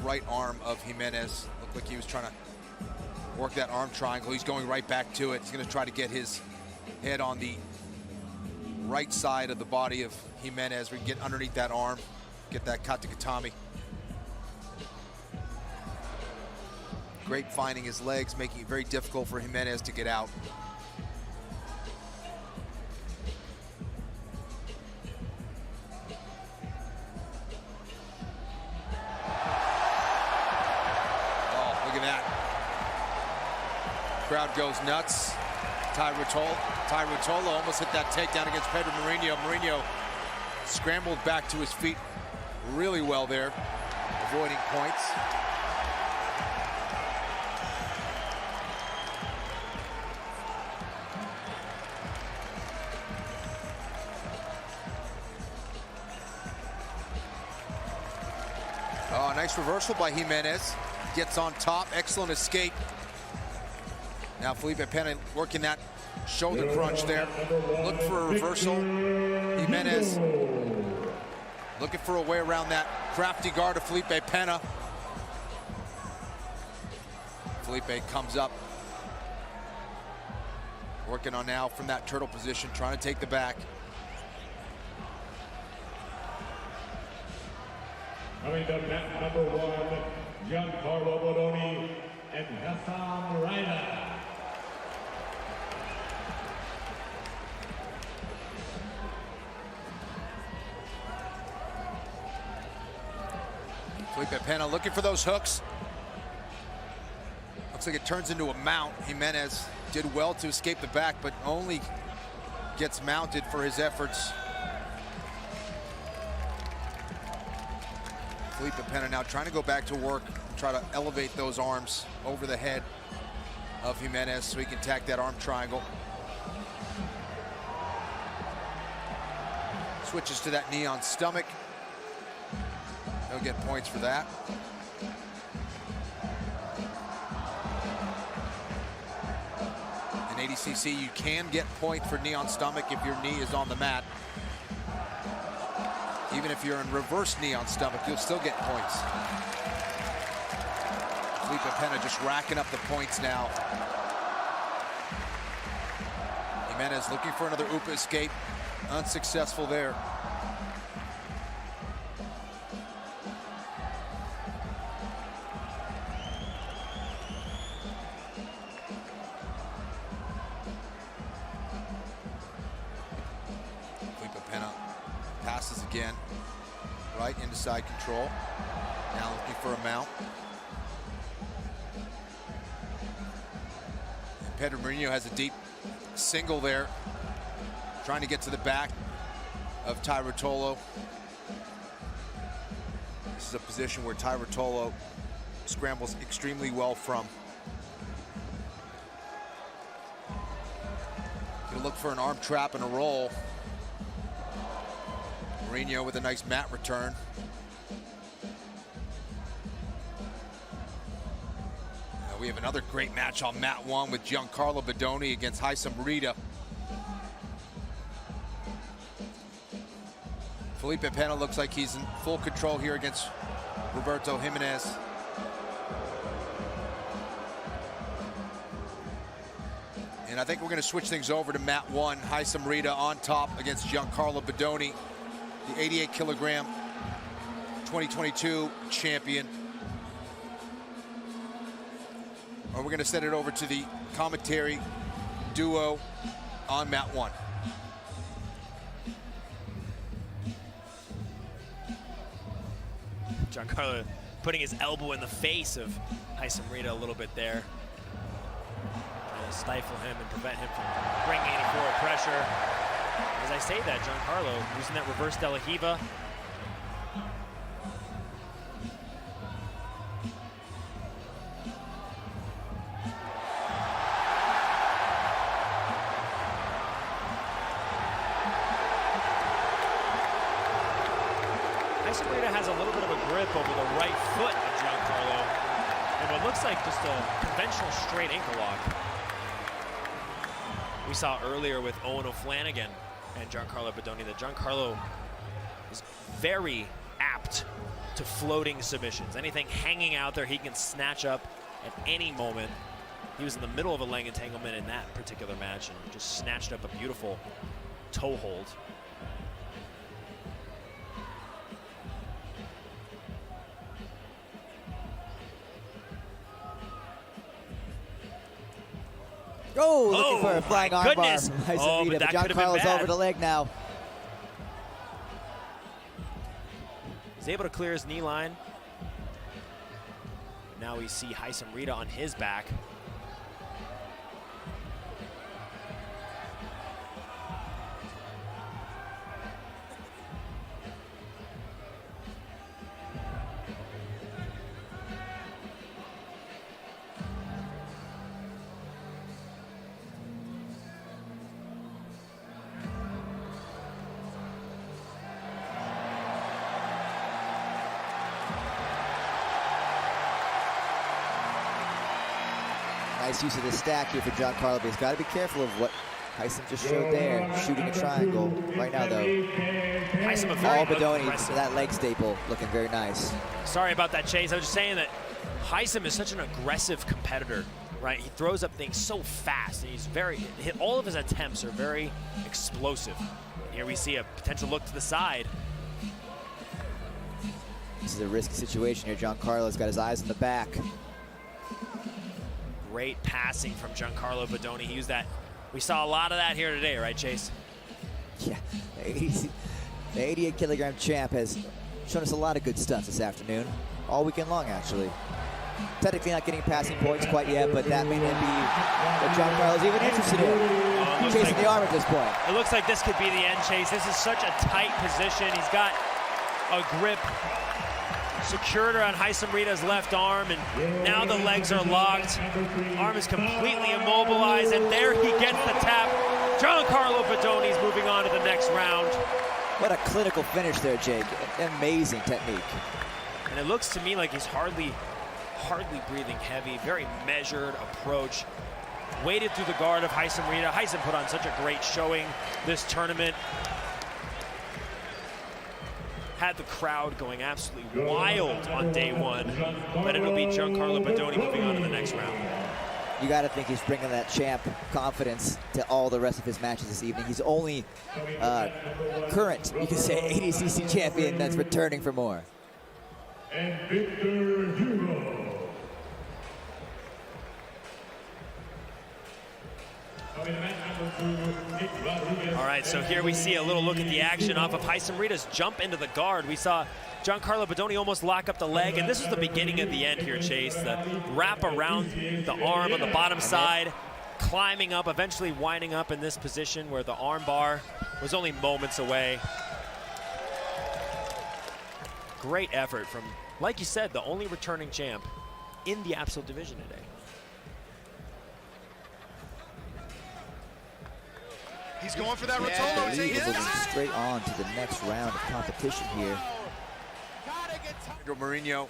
right arm of Jimenez. Looked like he was trying to work that arm triangle. He's going right back to it. He's going to try to get his head on the right side of the body of Jimenez. We can get underneath that arm, get that katakatami. Great finding his legs, making it very difficult for Jimenez to get out. Oh, look at that. Crowd goes nuts. Ty Ruotolo almost hit that takedown against Pedro Marinho. Marinho scrambled back to his feet really well there, avoiding points. Oh, nice reversal by Jimenez. Gets on top, excellent escape. Now Felipe Pena working that shoulder crunch there. Look for a reversal. Jimenez looking for a way around that crafty guard of Felipe Pena. Felipe comes up. Working on now from that turtle position, trying to take the back. Coming to mat number 1, Giancarlo Bodoni and Hassan Reina. Felipe Pena looking for those hooks. Looks like it turns into a mount. Jimenez did well to escape the back, but only gets mounted for his efforts. Felipe Pena now trying to go back to work, try to elevate those arms over the head of Jimenez so he can attack that arm triangle. Switches to that knee on stomach. He'll get points for that. In ADCC, you can get points for knee on stomach if your knee is on the mat. Even if you're in reverse knee on stomach, you'll still get points. Felipe Pena just racking up the points now. Jimenez looking for another Upa escape. Unsuccessful there. Passes again, right into side control. Now looking for a mount. And Pedro Marinho has a deep single there, trying to get to the back of Ty Ruotolo. This is a position where Ty Ruotolo scrambles extremely well from. Gonna look for an arm trap and a roll. Mourinho with a nice mat return. We have another great match on mat 1 with Giancarlo Bodoni against Haitham Rida. Felipe Pena looks like he's in full control here against Roberto Jimenez. And I think we're going to switch things over to mat 1. Haitham Rida on top against Giancarlo Bodoni, the 88 kilogram 2022 champion. Or we're going to send it over to the commentary duo on mat 1. Giancarlo putting his elbow in the face of Haitham Rida a little bit there. Trying to stifle him and prevent him from bringing any forward pressure. As I say that, Giancarlo using that reverse De La Riva. Haitham Rida has a little bit of a grip over the right foot of Giancarlo, and what looks like just a conventional straight ankle lock. We saw earlier with Owen O'Flanagan and Giancarlo Bodoni that Giancarlo is very apt to floating submissions. Anything hanging out there, he can snatch up at any moment. He was in the middle of a leg entanglement in that particular match and just snatched up a beautiful toe hold. Oh, looking for a flying armbar from Haitham Oh, Rida, but but that could've been Giancarlo's bad. over the leg now. He's able to clear his knee line. Now we see Haitham Rida on his back. Nice use of the stack here for Giancarlo, but he's got to be careful of what Haitham just showed there, shooting a triangle. Right now, though, all Bodoni to that leg staple, looking very nice. Sorry about that, Chase. I was just saying that Haitham is such an aggressive competitor, right? He throws up things so fast, and he's all of his attempts are very explosive. Here we see a potential look to the side. This is a risky situation here. Giancarlo's got his eyes in the back. Great passing from Giancarlo Bodoni. He used that. We saw a lot of that here today, right, Chase? Yeah, the 88 kilogram champ has shown us a lot of good stuff this afternoon, all weekend long, actually. Technically not getting passing points quite yet, but that may not be what Giancarlo's even interested in. Chasing the arm at this point. It looks like this could be the end, Chase. This is such a tight position. He's got a grip secured around Haitham Rida's left arm, and now the legs are locked. Arm is completely immobilized, and there he gets the tap. Giancarlo Bodoni's moving on to the next round. What a clinical finish there, Jake. Amazing technique. And it looks to me like he's hardly breathing heavy. Very measured approach. Waded through the guard of Haitham Rida. Haitham put on such a great showing this tournament. Had the crowd going absolutely wild on day one, but it'll be Giancarlo Bodoni moving on to the next round. You got to think he's bringing that champ confidence to all the rest of his matches this evening. He's only current, you could say, ADCC champion that's returning for more. And Victor Hugo. All right, so here we see a little look at the action off of Haitham Rida's jump into the guard. We saw Giancarlo Bodoni almost lock up the leg, and this is the beginning of the end here, Chase. The wrap around the arm on the bottom side, climbing up, eventually winding up in this position where the arm bar was only moments away. Great effort from, like you said, the only returning champ in the Absolute division today. He's going for that Rotolo. I believe we're moving straight on to the next round of competition here. Mourinho.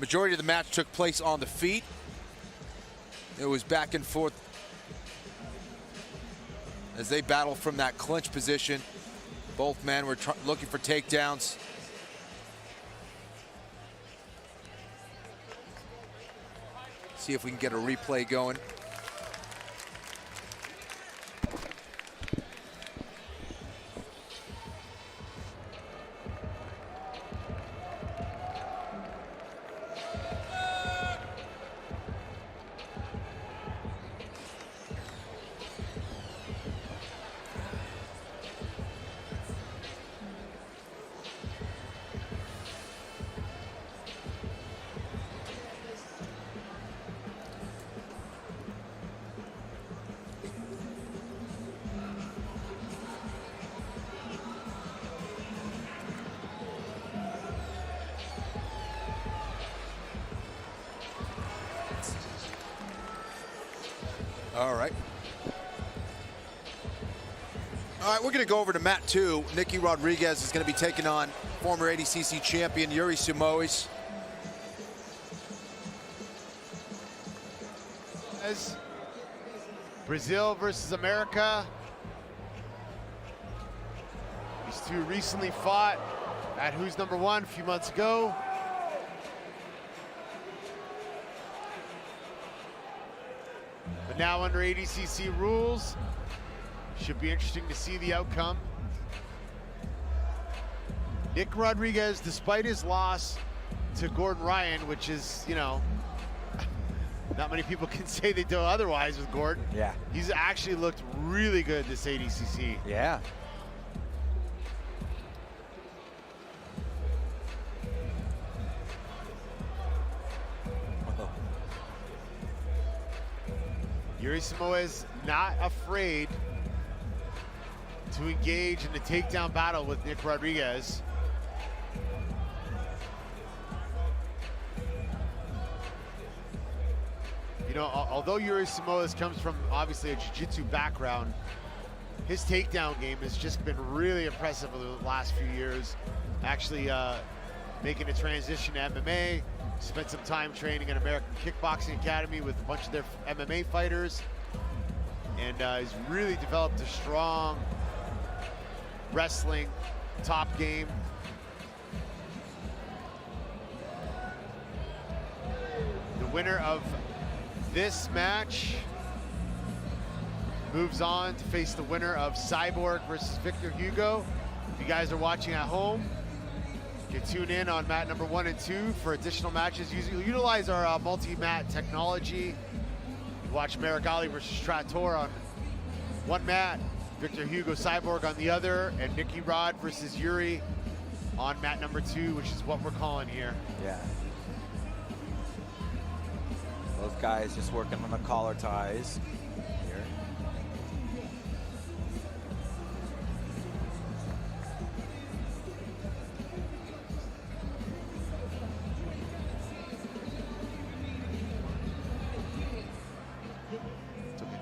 Majority of the match took place on the feet. It was back and forth as they battle from that clinch position. Both men were looking for takedowns. See if we can get a replay going. All right. All right, we're going to go over to mat 2. Nicky Rodriguez is going to be taking on former ADCC champion Yuri Simoes. Brazil versus America. These two recently fought at Who's Number One a few months ago. But now under ADCC rules, should be interesting to see the outcome. Nick Rodriguez, despite his loss to Gordon Ryan, which is, you know, not many people can say they do otherwise with Gordon. Yeah. He's actually looked really good this ADCC. Yeah. Yuri Simoes not afraid to engage in a takedown battle with Nick Rodriguez. You know, although Yuri Simoes comes from obviously a jiu-jitsu background, his takedown game has just been really impressive over the last few years. Actually making a transition to MMA, spent some time training at American Kickboxing Academy with a bunch of their MMA fighters, and he's really developed a strong wrestling top game. The winner of this match moves on to face the winner of Cyborg versus Victor Hugo. If you guys are watching at home, you can tune in on mat number 1 and 2 for additional matches. Utilize our multi-mat technology. Watch Marigali versus Trator on one mat, Victor Hugo Cyborg on the other, and Nicky Rod versus Yuri on mat number 2, which is what we're calling here. Yeah. Both guys just working on the collar ties here. It's okay.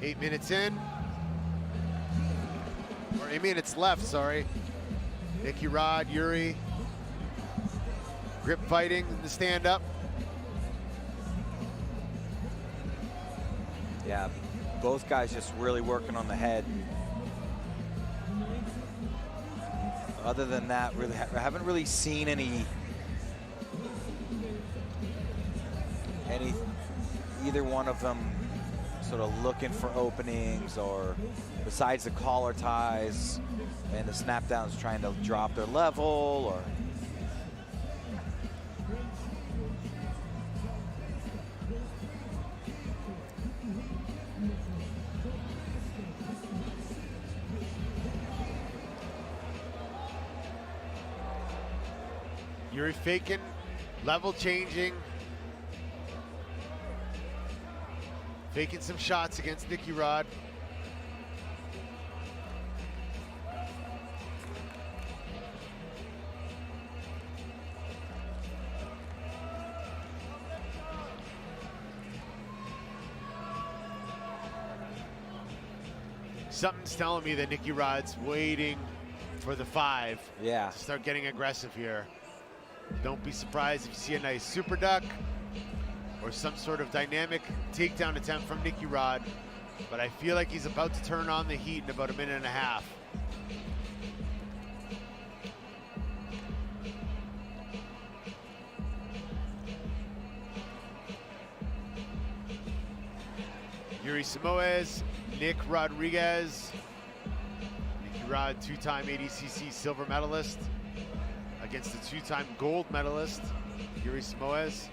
8 minutes in, or 8 minutes left, sorry. Nicky Rod, Yuri, grip fighting in the stand-up. Yeah, both guys just really working on the head. Other than that, really, I haven't really seen either one of them sort of looking for openings, or besides the collar ties and the snap downs trying to drop their level, or Yuri faking Level changing. Faking some shots against Nicky Rod. Something's telling me that Nicky Rod's waiting for the 5 to start getting aggressive here. Don't be surprised if you see a nice super duck or some sort of dynamic takedown attempt from Nicky Rod, but I feel like he's about to turn on the heat in about a minute and a half. Yuri Samoes, Nick Rodriguez. Nicky Rod, 2-time ADCC silver medalist against the 2-time gold medalist, Yuri Samoes.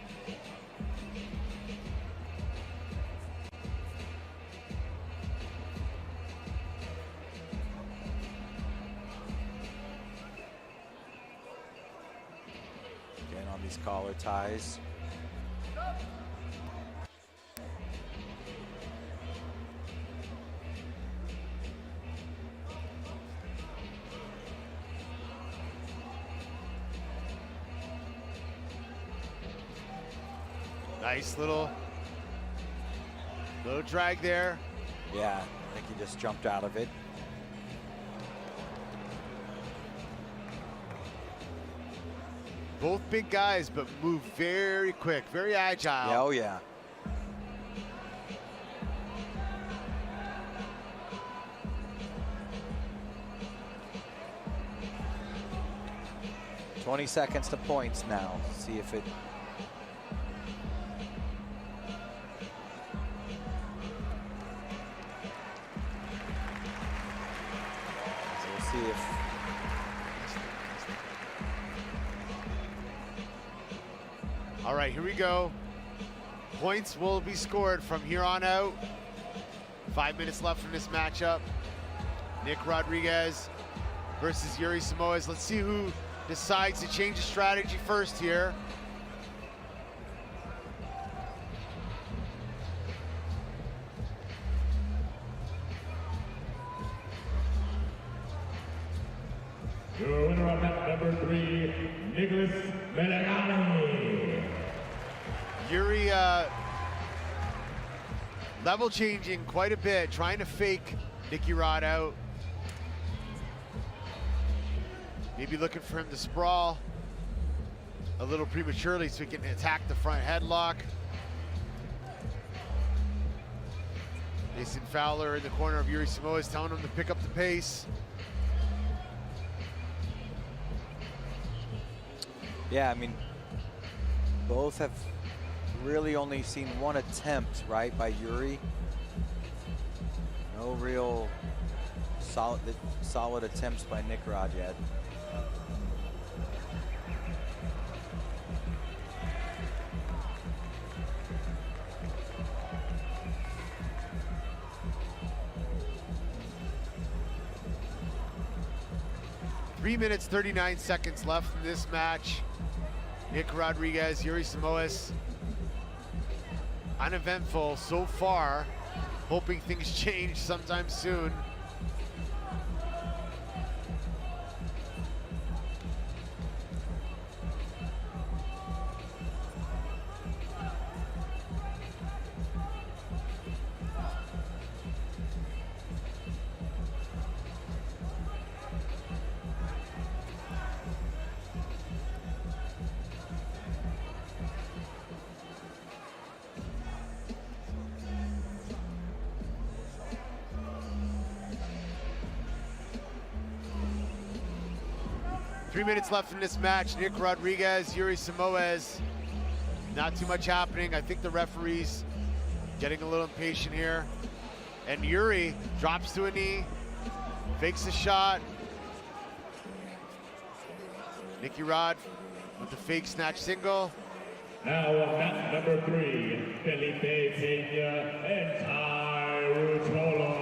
Again on these collar ties. Nice little drag there. Yeah, I think he just jumped out of it. Both big guys, but move very quick, very agile. Yeah, oh yeah. "20 seconds to points now. See if it..." See if All right, here we go. Points will be scored from here on out. 5 minutes left in this matchup. Nick Rodriguez versus Yuri Samoes. Let's see who decides to change the strategy first here. Your winner on match number 3, Nicholas Melegani. Yuri level changing quite a bit, trying to fake Nicky Rod out. Maybe looking for him to sprawl a little prematurely so he can attack the front headlock. Mason Fowler in the corner of Yuri Samoes telling him to pick up the pace. Yeah, I mean, both have really only seen one attempt, right, by Yuri. No real solid attempts by Nick Rod yet. Three minutes, 39 seconds left in this match. Nick Rodriguez, Yuri Samoes. Uneventful so far. Hoping things change sometime soon. Three minutes left in this match. Nick Rodriguez, Yuri Samoes. Not too much happening. I think the referee's getting a little impatient here. And Yuri drops to a knee, fakes a shot. Nicky Rod with the fake snatch single. Now on mat number 3, Felipe Pena and Ty Rutolo.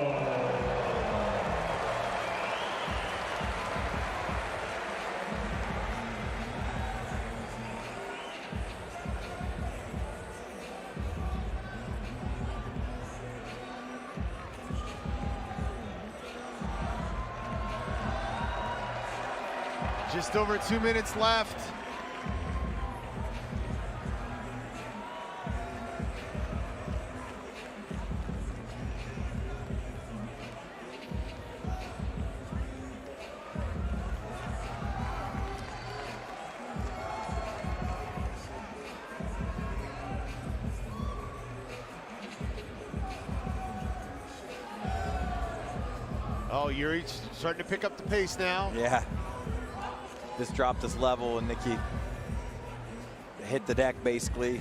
Just over 2 minutes left. Oh, Yuri's starting to pick up the pace now. Yeah. Just dropped his level, and Nicky hit the deck, basically.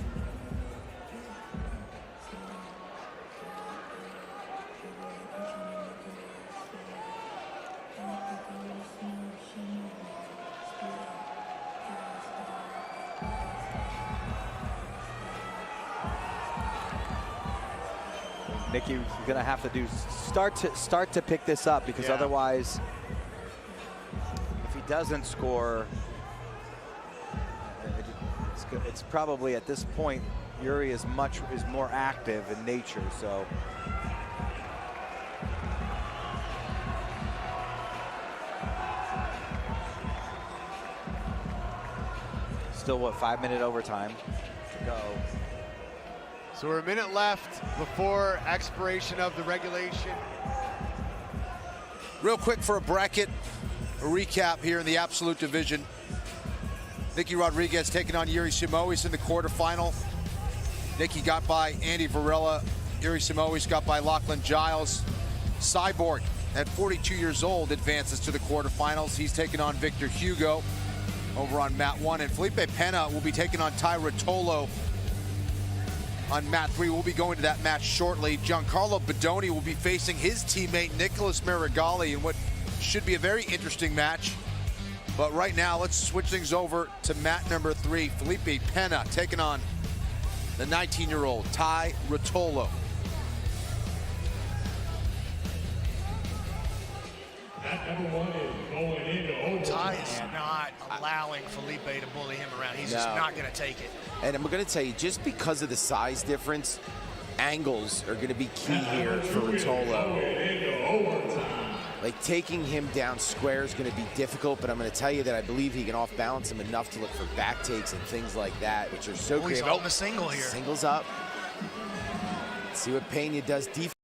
Nicky gonna have to start to pick this up, because otherwise, if he doesn't score, it's probably at this point Yuri is more active in nature. So still, what, 5-minute overtime to go. So we're a minute left before expiration of the regulation. Real quick for a bracket, a recap here in the absolute division. Nicky Rodriguez taking on Yuri Simoes in the quarterfinal. Nicky got by Andy Varela. Yuri Simoes got by Lachlan Giles. Cyborg, at 42 years old, advances to the quarterfinals. He's taking on Victor Hugo over on mat 1. And Felipe Pena will be taking on Ty Rotolo on mat 3. We'll be going to that match shortly. Giancarlo Bedoni will be facing his teammate Nicholas Marigali in what should be a very interesting match. But right now, let's switch things over to mat number 3. Felipe Pena taking on the 19-year-old Ty Rotolo. Ty is not allowing Felipe to bully him around. He's just not going to take it. And I'm going to tell you, just because of the size difference, angles are going to be key here for Rotolo. Like, taking him down square is going to be difficult, but I'm going to tell you that I believe he can off-balance him enough to look for back takes and things like that, which are so great. He's open a single here. Singles up. Let's see what Pena does defensively.